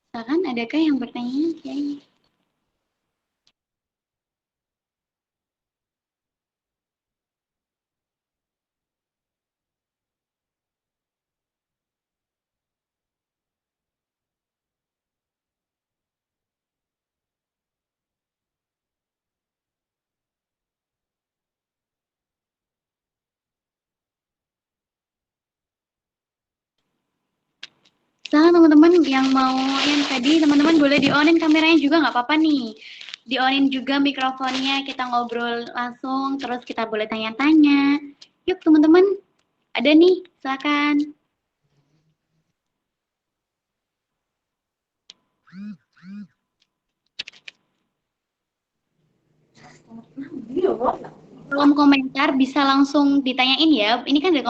Silakan, adakah yang bertanya? Kayaknya. Nah, teman-teman yang tadi teman-teman boleh di-onin kameranya juga nggak apa-apa nih. Di-onin juga mikrofonnya, kita ngobrol langsung, terus kita boleh tanya-tanya. Yuk teman-teman, ada nih, silakan. Kolom komentar bisa langsung ditanyain ya. Ini kan ada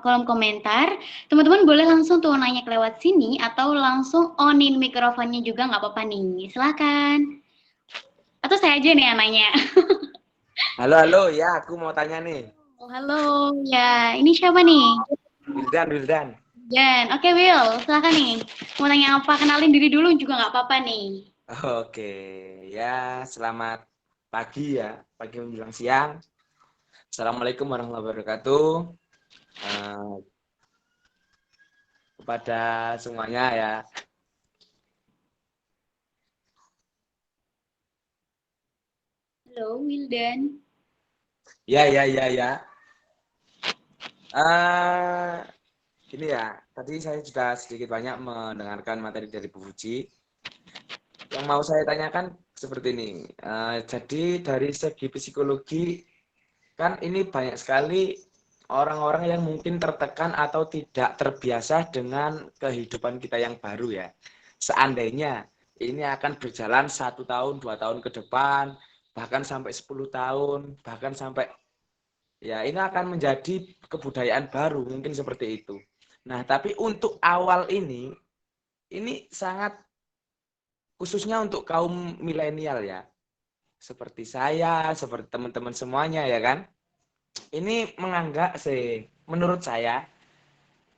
kolom komentar. Teman-teman boleh langsung tuh nanya lewat sini atau langsung onin mikrofonnya juga nggak apa-apa nih. Silakan. Atau saya aja nih yang nanya. Halo, ya aku mau tanya nih. Oh, halo, ya ini siapa nih? Wildan. Dan, oke Will, silakan nih. Mau tanya apa? Kenalin diri dulu juga nggak apa-apa nih. Oke, ya selamat pagi ya, pagi menjelang siang. Assalamualaikum warahmatullahi wabarakatuh. Kepada semuanya ya. Halo, Wildan. Ya. Ini ya, tadi saya sudah sedikit banyak mendengarkan materi dari Bu Puji. Yang mau saya tanyakan seperti ini. Jadi dari segi psikologi, kan ini banyak sekali orang-orang yang mungkin tertekan atau tidak terbiasa dengan kehidupan kita yang baru ya. Seandainya ini akan berjalan 1 tahun, 2 tahun ke depan, bahkan sampai 10 tahun, bahkan sampai ya ini akan menjadi kebudayaan baru, mungkin seperti itu. Nah, tapi untuk awal ini sangat khususnya untuk kaum milenial ya. Seperti saya, seperti teman-teman semuanya ya kan. Ini menganggap menurut saya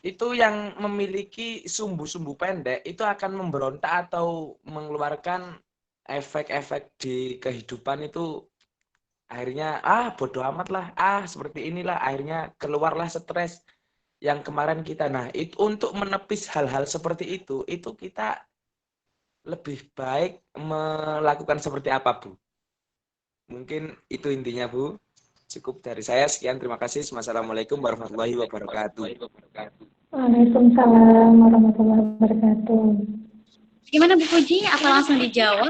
itu yang memiliki sumbu-sumbu pendek itu akan memberontak atau mengeluarkan efek-efek di kehidupan itu akhirnya bodoh amat lah, seperti inilah akhirnya keluarlah stres yang kemarin kita. Nah, itu untuk menepis hal-hal seperti itu kita lebih baik melakukan seperti apa, Bu? Mungkin itu intinya, Bu. Cukup dari saya, sekian, terima kasih. Wassalamualaikum warahmatullahi wabarakatuh. Waalaikumsalam warahmatullahi wabarakatuh. Gimana Bu Puji? Apa langsung dijawab?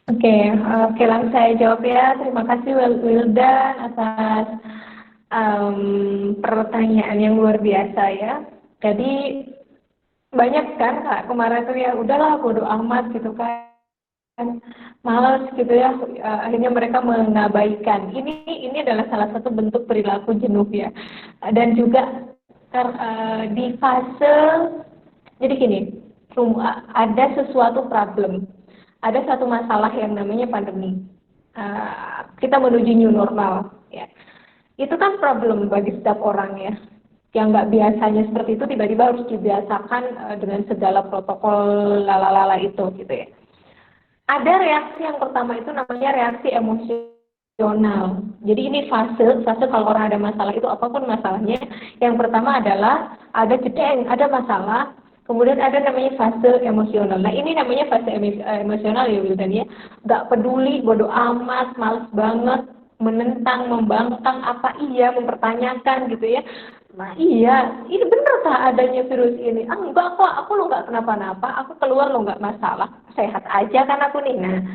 Oke, langsung saya jawab ya. Terima kasih Wildan atas pertanyaan yang luar biasa ya. Jadi banyak kan Kak, kemarin tuh ya udahlah bodo amat gitu kan, malas gitu ya, akhirnya mereka mengabaikan. Ini adalah salah satu bentuk perilaku jenuh ya. Dan juga di fase, jadi gini, ada sesuatu problem, ada satu masalah yang namanya pandemi. Kita menuju new normal ya. Itu kan problem bagi setiap orang ya. Yang nggak biasanya seperti itu tiba-tiba harus dibiasakan dengan segala protokol lala-lala itu gitu ya. Ada reaksi yang pertama itu namanya reaksi emosional. Jadi ini fase kalau orang ada masalah itu apapun masalahnya. Yang pertama adalah ada jedeng, ada masalah. Kemudian ada namanya fase emosional. Nah ini namanya fase emosional ya Wildan ya. Nggak peduli, bodoh amat, males banget, menentang, membangkang, apa iya, mempertanyakan gitu ya. Nah iya, ini benerkah adanya virus ini? Enggak kok, aku lo nggak kenapa-napa, aku keluar lo nggak masalah, sehat aja kan aku nih. Nah,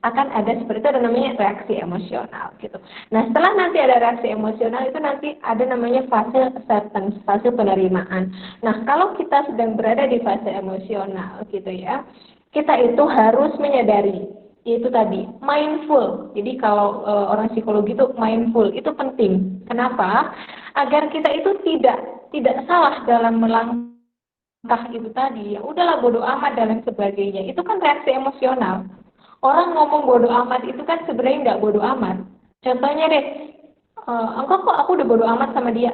akan ada seperti itu, ada namanya reaksi emosional gitu. Nah setelah nanti ada reaksi emosional itu nanti ada namanya fase acceptance, fase penerimaan. Nah kalau kita sedang berada di fase emosional gitu ya, kita itu harus menyadari itu tadi mindful. Jadi kalau orang psikologi itu mindful itu penting. Kenapa? Agar kita itu tidak salah dalam melangkah itu tadi. Ya udahlah bodoh amat dan lain sebagainya. Itu kan reaksi emosional. Orang ngomong bodoh amat itu kan sebenarnya nggak bodoh amat. Contohnya deh, engkau kok aku udah bodoh amat sama dia.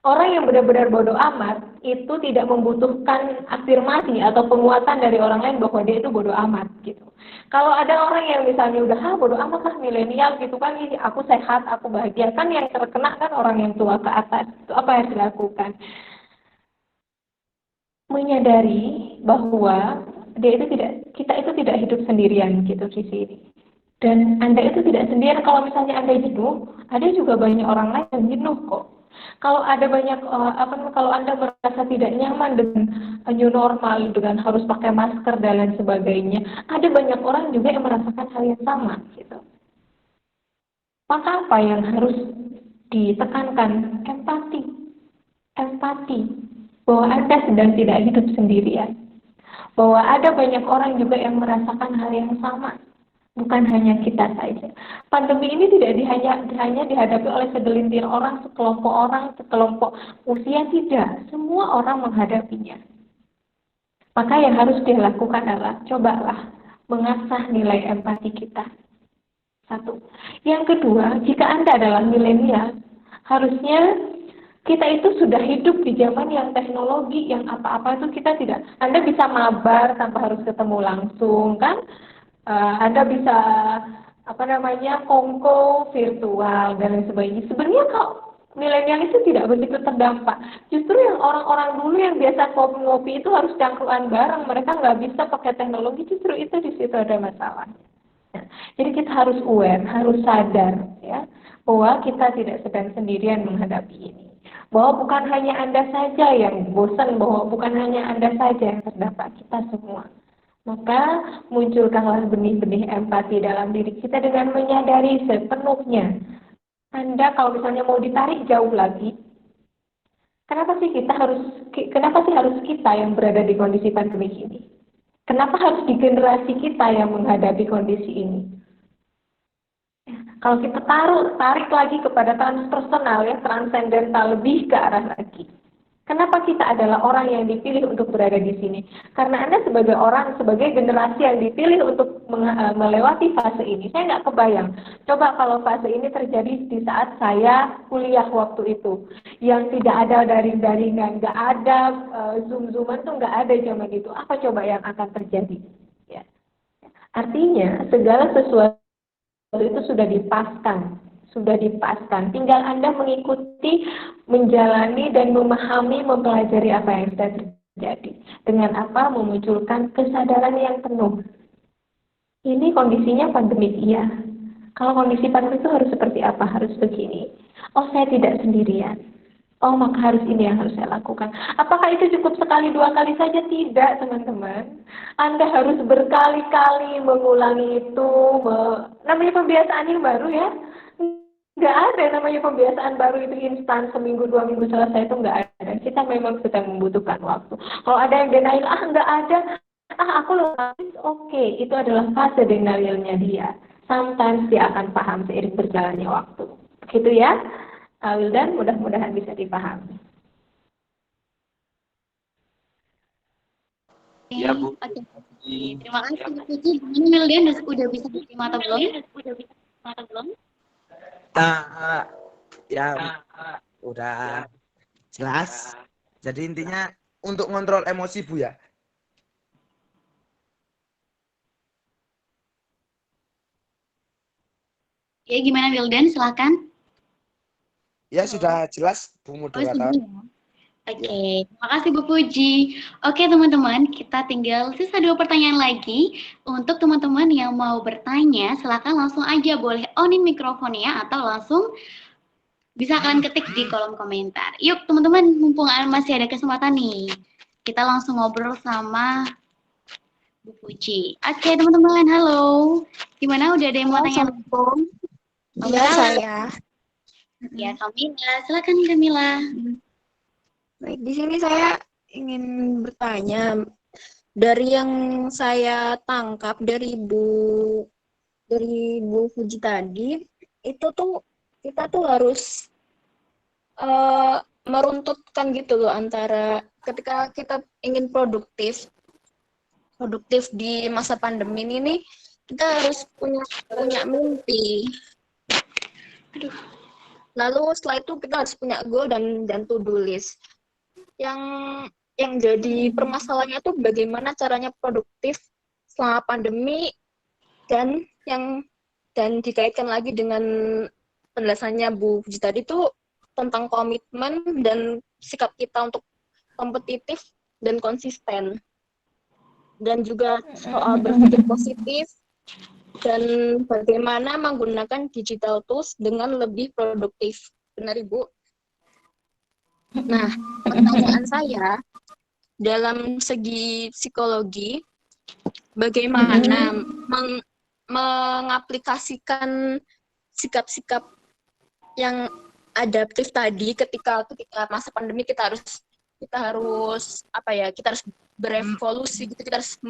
Orang yang benar-benar bodoh amat itu tidak membutuhkan afirmasi atau penguatan dari orang lain bahwa dia itu bodoh amat gitu. Kalau ada orang yang misalnya udah bodoh amat lah milenial gitu kan, ini aku sehat, aku bahagia, kan yang terkena kan orang yang tua ke atas. Itu apa yang dilakukan? Menyadari bahwa kita itu tidak hidup sendirian gitu di sini. Dan Anda itu tidak sendirian. Kalau misalnya Anda jenuh, ada juga banyak orang lain yang jenuh kok. Kalau ada banyak kalau Anda merasa tidak nyaman dengan new normal, dengan harus pakai masker dan lain sebagainya, ada banyak orang juga yang merasakan hal yang sama gitu. Maka apa yang harus ditekankan? Empati bahwa Anda sedang tidak hidup sendirian, bahwa ada banyak orang juga yang merasakan hal yang sama. Bukan hanya kita saja. Pandemi ini tidak hanya dihadapi oleh segelintir orang, sekelompok usia, tidak. Semua orang menghadapinya. Maka yang harus dilakukan adalah cobalah mengasah nilai empati kita. Satu. Yang kedua, jika Anda adalah milenial, harusnya kita itu sudah hidup di zaman yang teknologi, yang apa-apa itu kita tidak. Anda bisa mabar tanpa harus ketemu langsung, kan? Anda bisa kongko virtual dan lain sebagainya. Sebenarnya kalau milenial itu tidak begitu terdampak. Justru yang orang-orang dulu yang biasa ngopi-ngopi itu harus cangkruan bareng, mereka nggak bisa pakai teknologi. Justru itu di situ ada masalah. Nah, jadi kita harus aware, harus sadar ya bahwa kita tidak sedang sendirian menghadapi ini. Bahwa bukan hanya Anda saja yang bosan, bahwa bukan hanya Anda saja yang terdampak, kita semua. Maka munculkanlah benih-benih empati dalam diri kita dengan menyadari sepenuhnya. Anda kalau misalnya mau ditarik jauh lagi, kenapa sih harus kita yang berada di kondisi pandemi ini? Kenapa harus di generasi kita yang menghadapi kondisi ini? Kalau kita tarik lagi kepada transpersonal ya, transendental, lebih ke arah lagi. Kenapa kita adalah orang yang dipilih untuk berada di sini? Karena Anda sebagai generasi yang dipilih untuk melewati fase ini. Saya nggak kebayang. Coba kalau fase ini terjadi di saat saya kuliah waktu itu. Yang tidak ada daring-daringan, nggak ada zoom-zooman tuh nggak ada zaman itu. Apa coba yang akan terjadi? Ya. Artinya segala sesuatu itu sudah dipaskan. Tinggal Anda mengikuti, menjalani, dan memahami, mempelajari apa yang sudah terjadi. Dengan apa? Memunculkan kesadaran yang penuh. Ini kondisinya pandemik, iya. Kalau kondisi pandemik itu harus seperti apa? Harus begini. Oh, saya tidak sendirian. Oh, maka harus ini yang harus saya lakukan. Apakah itu cukup sekali, 2 kali saja? Tidak, teman-teman. Anda harus berkali-kali mengulangi itu. Namanya pembiasaan yang baru ya. Nggak ada namanya pembiasaan baru itu instan, seminggu 2 minggu selesai, itu nggak ada. dan kita memang sedang membutuhkan waktu. Kalau ada yang denial, nggak ada, aku habis, oke, itu adalah fase denialnya dia. Sometimes dia akan paham seiring berjalannya waktu. Begitu ya, Wildan, mudah-mudahan bisa dipahami. Ya, Bu. Oke. Terima kasih Bu Puji. Gimana Wildan, udah bisa diterima atau belum? Ya, udah jelas. Jadi intinya untuk ngontrol emosi, Bu, ya. Ya, gimana Wildan? Silakan. Ya, sudah jelas, Bu Oh, moderator. sudah ya. Oke, terima kasih Bu Puji. Oke teman-teman, kita tinggal sisa 2 pertanyaan lagi. Untuk teman-teman yang mau bertanya, silakan langsung aja boleh onin mikrofonnya atau langsung bisa kalian ketik di kolom komentar. Yuk teman-teman, mumpung masih ada kesempatan nih, kita langsung ngobrol sama Bu Puji. Oke teman-teman, halo. Gimana, udah ada yang mau tanya? Assalamualaikum. Oh, Iya, halo. saya. Ya, Kamila. Silakan Kamila. Baik, di sini saya ingin bertanya, dari yang saya tangkap dari Bu Fuji tadi, itu tuh kita tuh harus meruntutkan gitu loh antara ketika kita ingin produktif di masa pandemi ini, kita harus punya mimpi. Lalu setelah itu kita harus punya goal dan to-do list. Yang jadi permasalahannya tuh bagaimana caranya produktif selama pandemi, dan dikaitkan lagi dengan penjelasannya Bu Puji tadi tuh tentang komitmen dan sikap kita untuk kompetitif dan konsisten, dan juga soal berpikir positif dan bagaimana menggunakan digital tools dengan lebih produktif. Benar Ibu? Nah, pertanyaan saya, dalam segi psikologi, bagaimana mengaplikasikan sikap-sikap yang adaptif tadi ketika masa pandemi kita harus berevolusi gitu, kita harus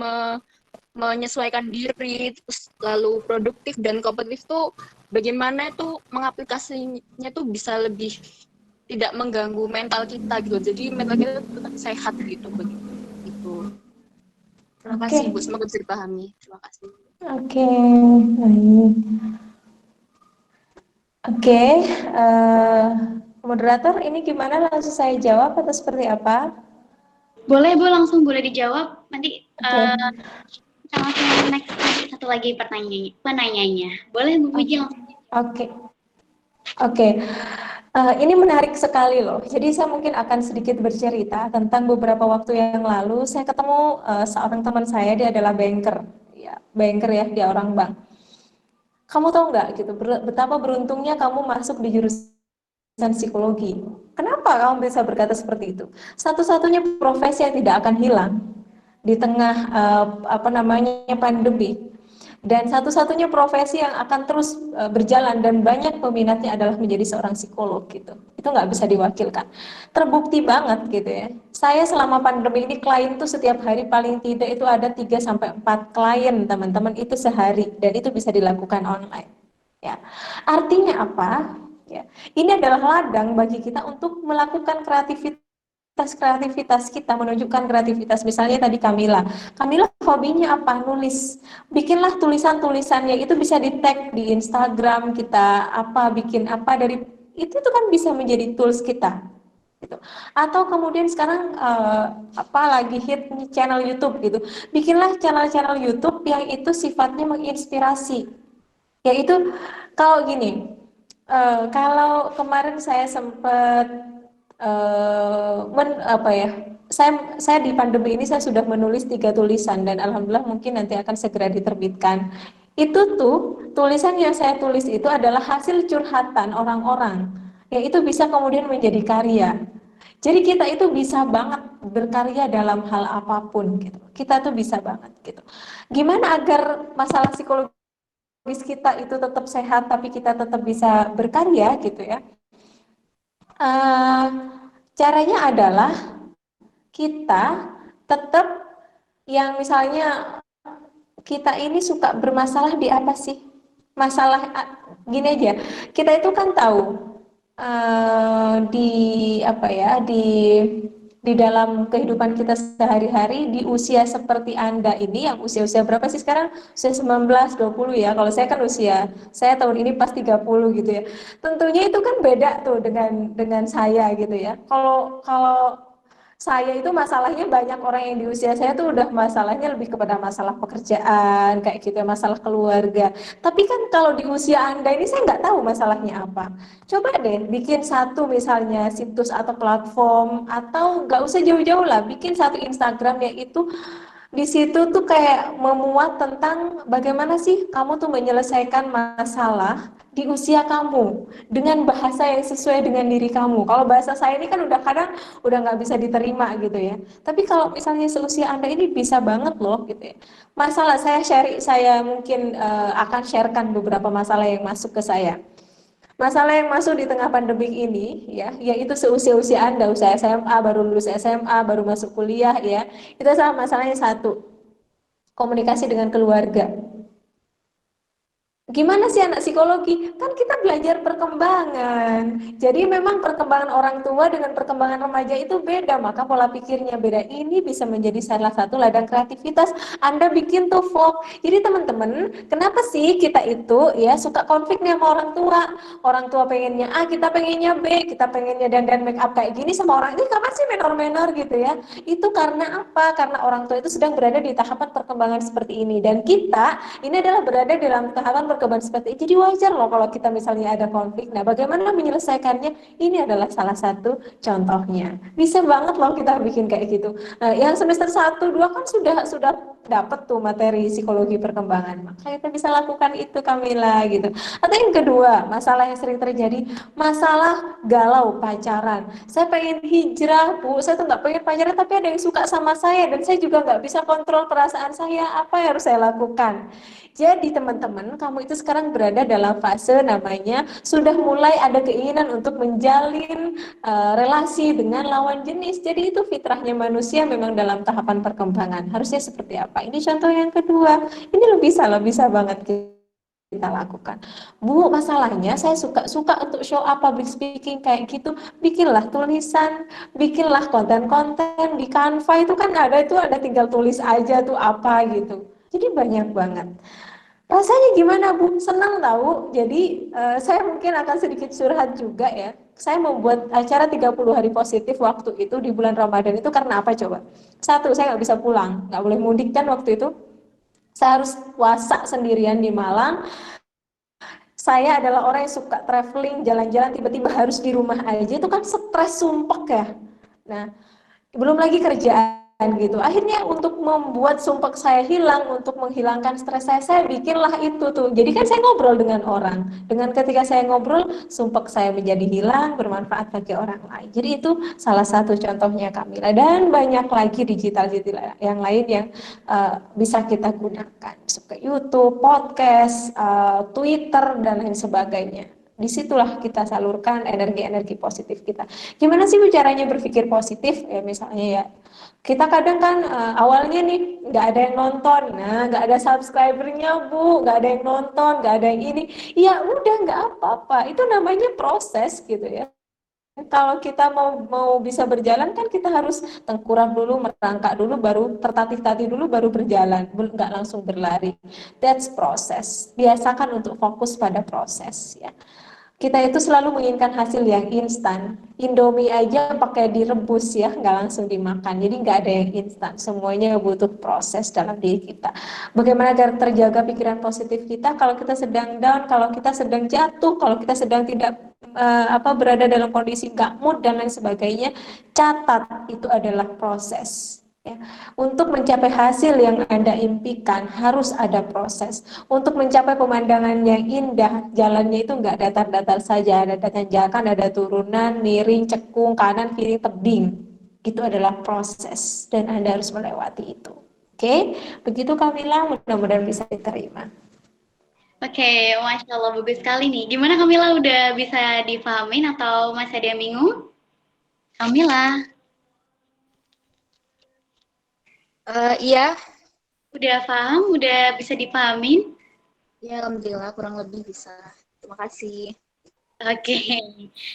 menyesuaikan diri, terus lalu produktif dan kompetitif tuh bagaimana itu mengaplikasinya tuh bisa lebih tidak mengganggu mental kita gitu, jadi mental kita tetap sehat gitu begitu. Terima kasih Bu, semoga bisa dipahami. Terima kasih. Oke, baik. Oke, moderator, ini gimana, langsung saya jawab atau seperti apa? Boleh Bu, langsung boleh dijawab. Nanti Oke. kita langsung next satu lagi penanyanya. Boleh Bu Puji langsung. Oke. Ini menarik sekali loh. Jadi saya mungkin akan sedikit bercerita tentang beberapa waktu yang lalu saya ketemu seorang teman saya, dia adalah banker ya, dia orang bank. Kamu tahu nggak gitu betapa beruntungnya kamu masuk di jurusan psikologi. Kenapa kamu bisa berkata seperti itu? Satu-satunya profesi yang tidak akan hilang di tengah pandemi, dan satu-satunya profesi yang akan terus berjalan dan banyak peminatnya adalah menjadi seorang psikolog gitu. Itu nggak bisa diwakilkan. Terbukti banget gitu ya. Saya selama pandemi ini klien tuh setiap hari paling tidak itu ada 3-4 klien teman-teman itu sehari, dan itu bisa dilakukan online. Ya. Artinya apa? Ya. Ini adalah ladang bagi kita untuk melakukan kreativitas kita, menunjukkan kreativitas. Misalnya tadi Kamila hobinya apa? Nulis. Bikinlah tulisan-tulisannya, itu bisa di-tag di Instagram kita, bikin apa dari itu kan bisa menjadi tools kita. Gitu. Atau kemudian sekarang lagi hit channel YouTube gitu. Bikinlah channel-channel YouTube yang itu sifatnya menginspirasi. Yaitu kalau gini, kalau kemarin saya sempat saya di pandemi ini saya sudah menulis 3 tulisan, dan alhamdulillah mungkin nanti akan segera diterbitkan. Itu tuh tulisan yang saya tulis itu adalah hasil curhatan orang-orang, yang itu bisa kemudian menjadi karya. Jadi kita itu bisa banget berkarya dalam hal apapun gitu. Kita tuh bisa banget gitu. Gimana agar masalah psikologis kita itu tetap sehat tapi kita tetap bisa berkarya gitu ya. Caranya adalah kita tetap yang misalnya kita ini suka bermasalah di apa sih? Masalah gini aja, kita itu kan tahu di apa ya di dalam kehidupan kita sehari-hari di usia seperti Anda ini yang usia-usia berapa sih sekarang? Usia 19, 20 ya. Kalau saya kan saya tahun ini pas 30 gitu ya. Tentunya itu kan beda tuh dengan saya gitu ya. Kalau kalau saya itu masalahnya banyak orang yang di usia saya tuh udah masalahnya lebih kepada masalah pekerjaan kayak gitu ya, masalah keluarga. Tapi kan kalau di usia Anda ini saya nggak tahu masalahnya apa. Coba deh bikin satu misalnya situs atau platform atau nggak usah jauh-jauh lah, bikin satu Instagram yaitu di situ tuh kayak memuat tentang bagaimana sih kamu tuh menyelesaikan masalah di usia kamu dengan bahasa yang sesuai dengan diri kamu. Kalau bahasa saya ini kan udah kadang udah nggak bisa diterima gitu ya. Tapi kalau misalnya seusia Anda ini bisa banget loh gitu ya. Masalah saya mungkin akan sharekan beberapa masalah yang masuk ke saya. Masalah yang masuk di tengah pandemik ini ya, yaitu seusia-usia Anda, usia SMA, baru lulus SMA, baru masuk kuliah ya. Itu sama masalahnya satu, komunikasi dengan keluarga. Gimana sih anak psikologi? Kan kita belajar perkembangan. Jadi memang perkembangan orang tua dengan perkembangan remaja itu beda, maka pola pikirnya beda. Ini bisa menjadi salah satu ladang kreativitas. Anda bikin tuh vlog. Jadi teman-teman, kenapa sih kita itu ya suka konflik nih sama orang tua? Orang tua pengennya A, kita pengennya B, kita pengennya dandan make up kayak gini sama orang ini kapan sih menor-menor gitu ya? Itu karena apa? Karena orang tua itu sedang berada di tahapan perkembangan seperti ini dan kita ini adalah berada dalam tahapan perkembangan seperti itu. Jadi wajar loh kalau kita misalnya ada konflik. Nah, bagaimana menyelesaikannya? Ini adalah salah satu contohnya. Bisa banget loh kita bikin kayak gitu. Nah, yang semester 1, 2 kan sudah dapat tuh materi psikologi perkembangan. Maka kita bisa lakukan itu Kamila gitu. Atau yang kedua, masalah yang sering terjadi, masalah galau pacaran. Saya pengen hijrah, Bu. Saya tuh nggak pengen pacaran tapi ada yang suka sama saya dan saya juga nggak bisa kontrol perasaan saya. Apa yang harus saya lakukan? Jadi teman-teman, kamu itu sekarang berada dalam fase namanya sudah mulai ada keinginan untuk menjalin relasi dengan lawan jenis. Jadi itu fitrahnya manusia memang dalam tahapan perkembangan. Harusnya seperti apa? Ini contoh yang kedua. Ini bisa banget kita lakukan. Bu, masalahnya saya suka untuk show up public speaking kayak gitu. Bikinlah tulisan, bikinlah konten-konten di Canva itu kan ada tinggal tulis aja tuh apa gitu. Jadi banyak banget. Rasanya gimana Bu? Senang tahu. Jadi saya mungkin akan sedikit curhat juga ya. Saya membuat acara 30 hari positif waktu itu di bulan Ramadan itu karena apa coba? Satu, saya nggak bisa pulang, nggak boleh mudik kan waktu itu. Saya harus puasa sendirian di Malang. Saya adalah orang yang suka traveling, jalan-jalan, tiba-tiba harus di rumah aja. Itu kan stres sumpek ya. Nah, belum lagi kerjaan gitu. Akhirnya untuk membuat sumpek saya hilang, untuk menghilangkan stres saya bikinlah itu tuh. Jadi kan saya ngobrol dengan orang. Dengan ketika saya ngobrol, sumpek saya menjadi hilang, bermanfaat bagi orang lain. Jadi itu salah satu contohnya Kamila. Dan banyak lagi digital yang lain yang bisa kita gunakan. Seperti YouTube, podcast, Twitter, dan lain sebagainya. Disitulah kita salurkan energi-energi positif kita. Gimana sih caranya berpikir positif? Ya misalnya ya, kita kadang kan awalnya nih nggak ada yang nonton, nah nggak ada subscribernya Bu, nggak ada yang nonton, nggak ada yang ini. Ya udah nggak apa-apa, itu namanya proses gitu ya. Kalau kita mau bisa berjalan kan kita harus tengkurap dulu, merangkak dulu, baru tertatih-tatih dulu, baru berjalan, nggak langsung berlari. That's proses. Biasakan untuk fokus pada proses ya. Kita itu selalu menginginkan hasil yang instan. Indomie aja pakai direbus ya, nggak langsung dimakan. Jadi nggak ada yang instan. Semuanya butuh proses dalam diri kita. Bagaimana agar terjaga pikiran positif kita kalau kita sedang down, kalau kita sedang jatuh, kalau kita sedang tidak berada dalam kondisi nggak mood dan lain sebagainya. Catat, itu adalah proses. Ya. Untuk mencapai hasil yang Anda impikan harus ada proses. Untuk mencapai pemandangan yang indah, jalannya itu nggak datar-datar saja, ada tanjakan, ada turunan, miring, cekung, kanan, kiri, tebing. Itu adalah proses dan Anda harus melewati itu. Oke, begitu Kamila, mudah-mudahan bisa diterima. Oke, Masya Allah, bagus sekali nih. Gimana Kamila, udah bisa dipahamin atau masih ada yang bingung? Kamila, Iya, udah paham? Udah bisa dipahamin? ya alhamdulillah kurang lebih bisa. Terima kasih. Oke,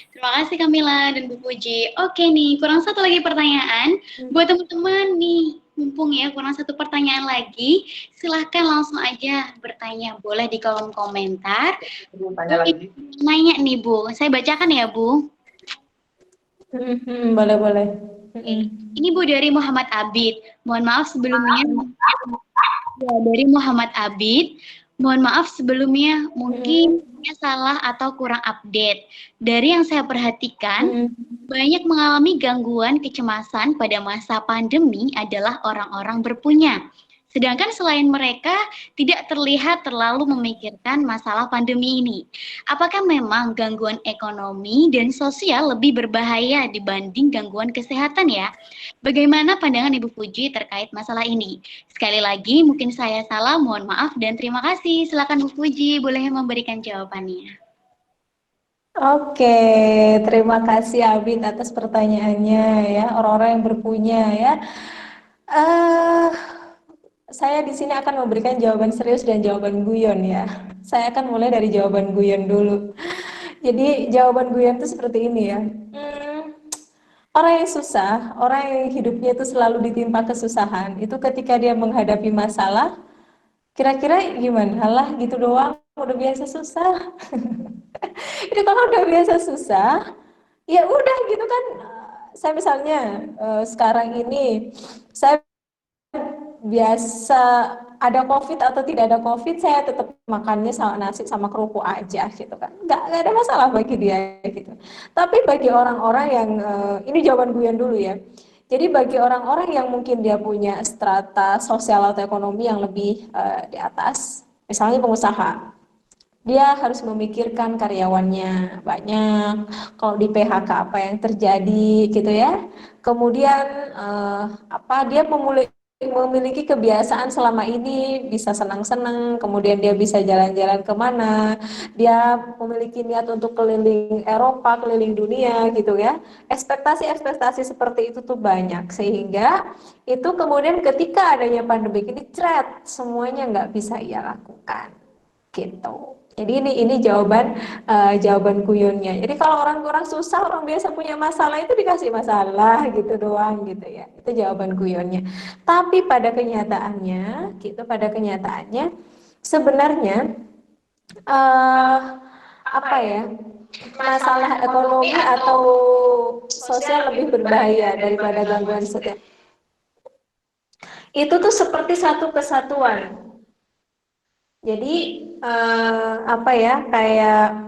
terima kasih Kamila dan Bu Puji. Oke nih, kurang satu lagi pertanyaan. Buat teman-teman nih, mumpung ya kurang satu pertanyaan lagi, silahkan langsung aja bertanya. Boleh di kolom komentar. Tanya lagi. Nanya nih Bu, saya bacakan ya Bu. Boleh, boleh. Oke. Ini Bu dari Muhammad Abid. Mohon maaf sebelumnya. Ya, dari Muhammad Abid. Mohon maaf sebelumnya mungkin saya salah atau kurang update. Dari yang saya perhatikan, banyak mengalami gangguan kecemasan pada masa pandemi adalah orang-orang berpunya. Sedangkan selain mereka tidak terlihat terlalu memikirkan masalah pandemi ini. Apakah memang gangguan ekonomi dan sosial lebih berbahaya dibanding gangguan kesehatan ya? Bagaimana pandangan Ibu Puji terkait masalah ini? Sekali lagi, mungkin saya salah, mohon maaf dan terima kasih. Silakan Bu Puji, boleh memberikan jawabannya. Oke, terima kasih Abid atas pertanyaannya ya, orang-orang yang berpunya ya. eh saya di sini akan memberikan jawaban serius dan jawaban guyon ya. Saya akan mulai dari jawaban guyon dulu. Jadi jawaban guyon itu seperti ini ya. Orang yang susah, orang yang hidupnya itu selalu ditimpa kesusahan, itu ketika dia menghadapi masalah, kira-kira gimana? Halah gitu doang, udah biasa susah. Itu kalau udah biasa susah, ya udah gitu kan. Saya misalnya sekarang ini saya biasa ada COVID atau tidak ada COVID, saya tetap makannya sama nasi sama kerupuk aja gitu kan. Nggak ada masalah bagi dia gitu. Tapi bagi orang-orang yang ini jawaban guyon dulu ya. Jadi bagi orang-orang yang mungkin dia punya strata sosial atau ekonomi yang lebih di atas, misalnya pengusaha, dia harus memikirkan karyawannya banyak, kalau di PHK apa yang terjadi gitu ya. Kemudian apa dia memiliki kebiasaan selama ini bisa senang-senang, kemudian dia bisa jalan-jalan kemana, dia memiliki niat untuk keliling Eropa, keliling dunia gitu ya. Ekspektasi-ekspektasi seperti itu tuh banyak, sehingga itu kemudian ketika adanya pandemi ini semuanya nggak bisa ia lakukan gitu. Jadi ini jawaban guyonnya. Jadi kalau orang susah, orang biasa punya masalah itu dikasih masalah gitu doang gitu ya. Itu jawaban guyonnya. Tapi pada kenyataannya sebenarnya eh, apa ya? Masalah ekonomi atau sosial lebih berbahaya daripada gangguan sosial. Itu tuh seperti satu kesatuan. Jadi apa ya, kayak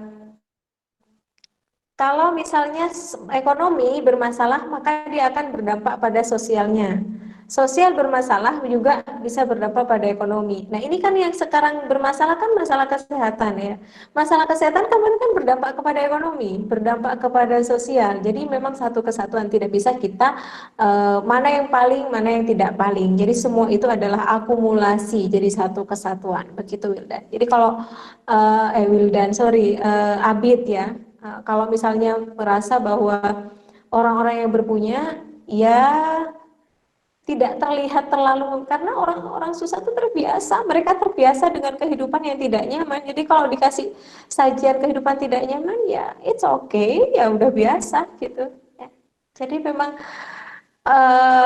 kalau misalnya ekonomi bermasalah, maka dia akan berdampak pada sosialnya. Sosial bermasalah juga bisa berdampak pada ekonomi. Nah, ini kan yang sekarang bermasalah kan masalah kesehatan ya. Masalah kesehatan kan berdampak kepada ekonomi, berdampak kepada sosial. Jadi memang satu kesatuan, tidak bisa kita mana yang paling, mana yang tidak paling. Jadi semua itu adalah akumulasi, jadi satu kesatuan. Begitu Wildan. Jadi kalau Abid ya. Kalau misalnya merasa bahwa orang-orang yang berpunya, ya tidak terlihat terlalu, karena orang-orang susah itu mereka terbiasa dengan kehidupan yang tidak nyaman. Jadi kalau dikasih sajian kehidupan tidak nyaman, ya it's okay, ya udah biasa gitu. Ya. Jadi memang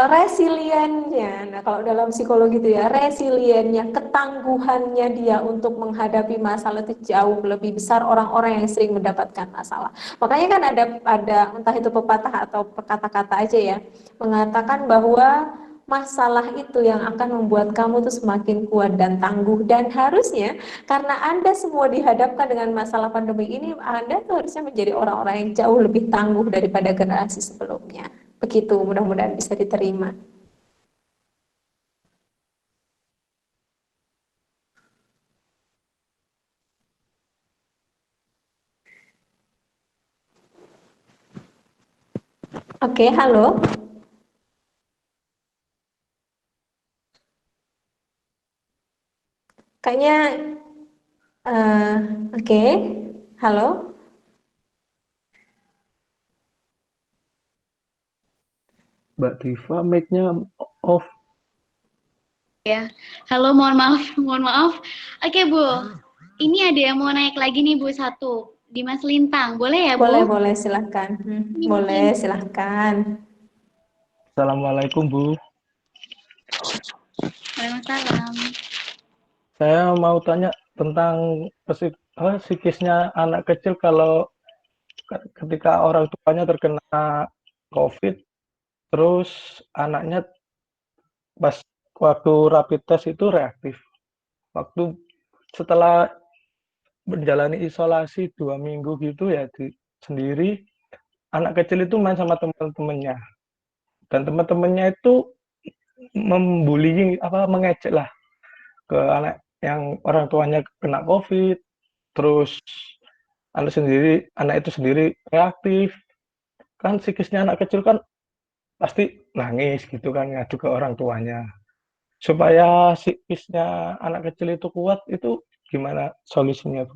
resiliennya, nah kalau dalam psikologi itu ya, resiliennya, ketangguhannya dia untuk menghadapi masalah itu jauh lebih besar orang-orang yang sering mendapatkan masalah. Makanya kan ada entah itu pepatah atau kata-kata aja ya, mengatakan bahwa masalah itu yang akan membuat kamu tuh semakin kuat dan tangguh. Dan harusnya karena Anda semua dihadapkan dengan masalah pandemi ini, Anda tuh harusnya menjadi orang-orang yang jauh lebih tangguh daripada generasi sebelumnya. Begitu, mudah-mudahan bisa diterima. Oke, halo. Kayaknya, oke, halo. Mbak Diva, mic-nya off. Halo, mohon maaf, mohon maaf. Oke, Bu. Ini ada yang mau naik lagi nih, Bu, satu. Dimas Lintang. Boleh ya, Bu? Boleh, silahkan. Boleh, silahkan. Assalamualaikum, Bu. Waalaikumsalam. Saya mau tanya tentang psikisnya anak kecil kalau ketika orang tuanya terkena COVID, terus anaknya pas waktu rapid test itu reaktif. Waktu setelah menjalani isolasi 2 minggu gitu ya sendiri, anak kecil itu main sama teman-temannya. Dan teman-temannya itu mengejek lah ke anak yang orang tuanya kena COVID, terus anak itu sendiri reaktif. Kan psikisnya anak kecil kan pasti nangis gitu kan, ngadu ke orang tuanya. Supaya psikisnya anak kecil itu kuat, itu gimana solusinya, Bu?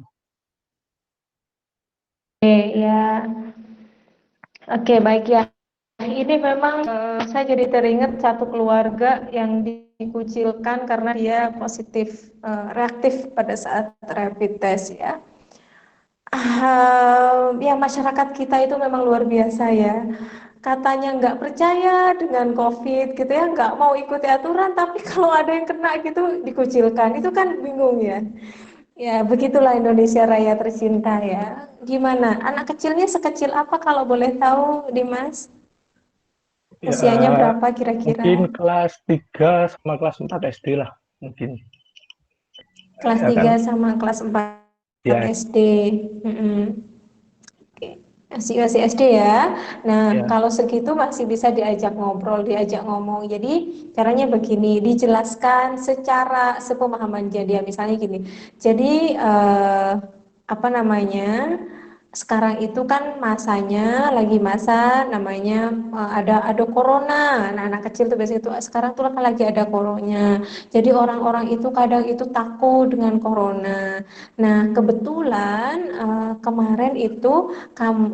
Oke, ya. Oke, baik ya. Ini memang saya jadi teringat satu keluarga yang dikucilkan karena dia positif reaktif pada saat rapid test ya. Ya masyarakat kita itu memang luar biasa ya. Katanya nggak percaya dengan COVID gitu ya, nggak mau ikuti aturan, tapi kalau ada yang kena gitu dikucilkan, itu kan bingung ya. Ya begitulah Indonesia Raya tercinta ya. Gimana? Anak kecilnya sekecil apa kalau boleh tahu, Dimas? Ya, Usianya berapa mungkin kira-kira? kelas 3 sama kelas 4 SD lah, mungkin. Kelas Ya kan, 3 sama kelas 4 ya, SD. Mm-mm. Oke. Masih SD ya. Nah, ya, kalau segitu masih bisa diajak ngobrol, diajak ngomong. Jadi, caranya begini, dijelaskan secara sepemahaman dia. Misalnya gini. Jadi, apa namanya? Sekarang itu kan masanya lagi masa namanya ada corona. Nah, anak kecil tuh biasanya tuh sekarang tuh kan lagi ada coronanya. Jadi orang-orang itu kadang itu takut dengan corona. Nah, kebetulan kemarin itu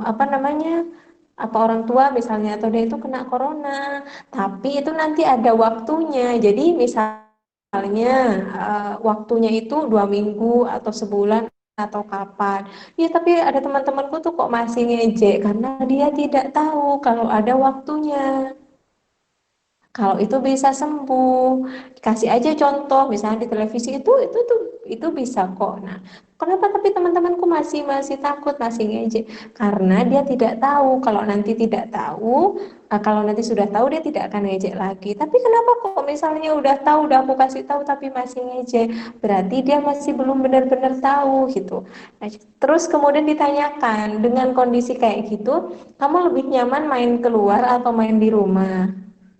apa namanya? Apa orang tua misalnya atau dia itu kena corona, tapi itu nanti ada waktunya. Jadi misalnya waktunya itu 2 minggu atau sebulan atau kapan. Ya, tapi ada teman-temanku tuh kok masih ngejek karena dia tidak tahu kalau ada waktunya. Kalau itu bisa sembuh, kasih aja contoh, misalnya di televisi itu bisa kok. Nah, kenapa tapi teman-temanku masih takut, masih ngejek? Karena dia tidak tahu. Kalau nanti tidak tahu, kalau nanti sudah tahu dia tidak akan ngejek lagi. Tapi kenapa kok misalnya udah tahu, udah aku kasih tahu tapi masih ngejek? Berarti dia masih belum benar-benar tahu gitu. Nah, terus kemudian ditanyakan dengan kondisi kayak gitu, kamu lebih nyaman main keluar atau main di rumah?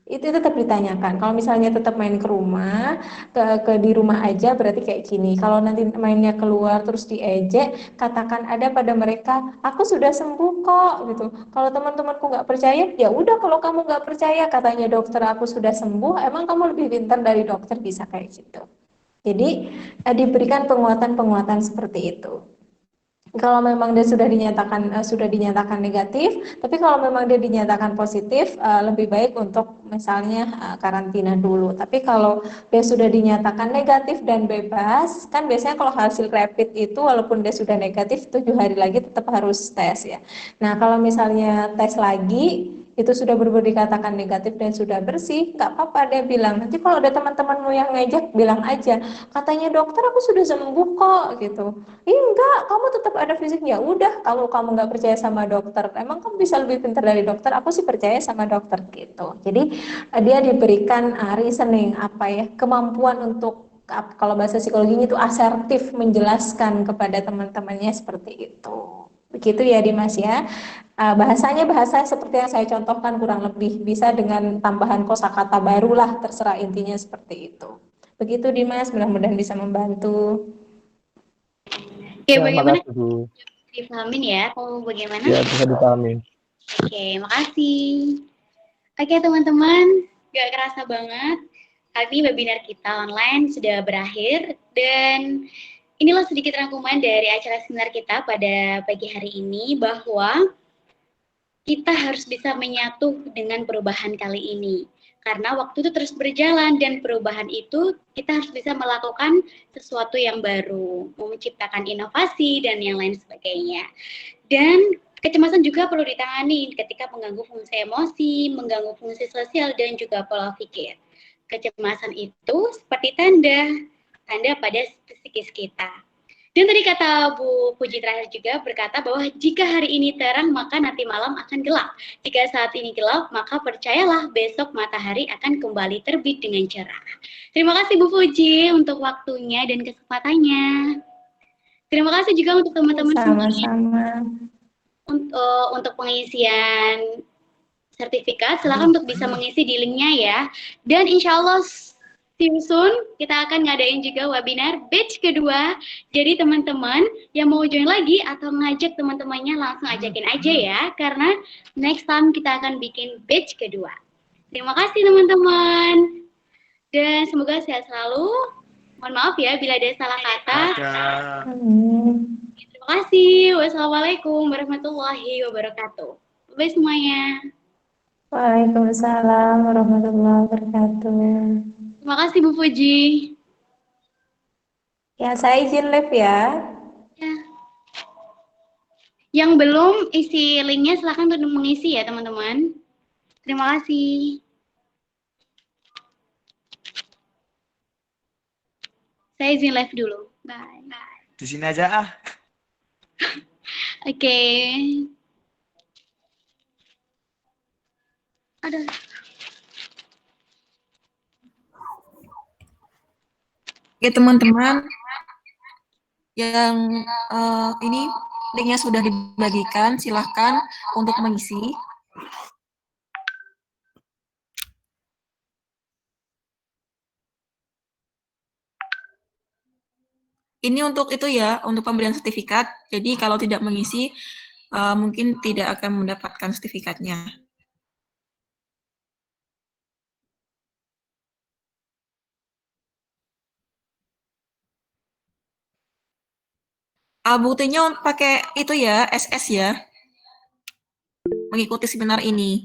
Itu tetap ditanyakan. Kalau misalnya tetap main ke rumah, ke di rumah aja berarti kayak gini. Kalau nanti mainnya keluar terus diejek, katakan ada pada mereka, aku sudah sembuh kok gitu. Kalau teman-temanku nggak percaya, ya udah kalau kamu nggak percaya, katanya dokter aku sudah sembuh, emang kamu lebih pintar dari dokter, bisa kayak gitu. Jadi diberikan penguatan-penguatan seperti itu. Kalau memang dia sudah dinyatakan negatif, tapi kalau memang dia dinyatakan positif, lebih baik untuk misalnya karantina dulu. Tapi kalau dia sudah dinyatakan negatif dan bebas, kan biasanya kalau hasil rapid itu walaupun dia sudah negatif 7 hari lagi tetap harus tes ya. Nah, kalau misalnya tes lagi itu sudah benar-benar dikatakan negatif dan sudah bersih, nggak apa-apa, dia bilang. Nanti kalau ada teman-temanmu yang ngejek, bilang aja, katanya dokter aku sudah sembuh kok gitu. Enggak, kamu tetap ada fisik. Ya udah, kalau kamu nggak percaya sama dokter, emang kamu bisa lebih pintar dari dokter? Aku sih percaya sama dokter gitu. Jadi dia diberikan reasoning, apa ya, kemampuan untuk kalau bahasa psikologinya itu asertif menjelaskan kepada teman-temannya seperti itu. Begitu ya Dimas ya. Bahasanya bahasa seperti yang saya contohkan kurang lebih, bisa dengan tambahan kosakata baru lah, terserah, intinya seperti itu. Begitu Dimas, mudah-mudahan bisa membantu. Oke, ya, bagaimana? makasih, Bu. Dipahamin ya, kamu bagaimana? Ya, bisa dipahamin. Oke, makasih. Oke, teman-teman, gak kerasa banget. Kali ini webinar kita online sudah berakhir, dan inilah sedikit rangkuman dari acara seminar kita pada pagi hari ini, bahwa kita harus bisa menyatu dengan perubahan kali ini. Karena waktu itu terus berjalan dan perubahan itu kita harus bisa melakukan sesuatu yang baru, menciptakan inovasi dan yang lain sebagainya. Dan kecemasan juga perlu ditangani ketika mengganggu fungsi emosi, mengganggu fungsi sosial dan juga pola pikir. Kecemasan itu seperti tanda pada psikis kita. Dan tadi kata Bu Puji terakhir juga berkata bahwa jika hari ini terang, maka nanti malam akan gelap. Jika saat ini gelap, maka percayalah besok matahari akan kembali terbit dengan cerah. Terima kasih Bu Puji untuk waktunya dan kesempatannya. Terima kasih juga untuk teman-teman Sama-sama. Untuk pengisian sertifikat. Silakan untuk bisa mengisi di linknya ya. Dan insya Allah see you soon, kita akan ngadain juga webinar batch kedua. Jadi teman-teman yang mau join lagi atau ngajak teman-temannya langsung ajakin aja ya. Karena next time kita akan bikin batch kedua. Terima kasih teman-teman. Dan semoga sehat selalu. Mohon maaf ya bila ada salah kata. Terima kasih. Wassalamualaikum warahmatullahi wabarakatuh. Bye semuanya. Waalaikumsalam warahmatullahi wabarakatuh. Terima kasih Bu Puji. Ya, saya izin live ya. Ya. Yang belum isi linknya silahkan untuk mengisi ya teman-teman. Terima kasih. Saya izin live dulu. Bye. Di sini aja ah. Oke. Ada. Oke teman-teman, yang ini linknya sudah dibagikan, silahkan untuk mengisi. Ini untuk itu ya, untuk pemberian sertifikat. Jadi kalau tidak mengisi, mungkin tidak akan mendapatkan sertifikatnya. Buktinya pakai itu ya, SS ya, mengikuti seminar ini.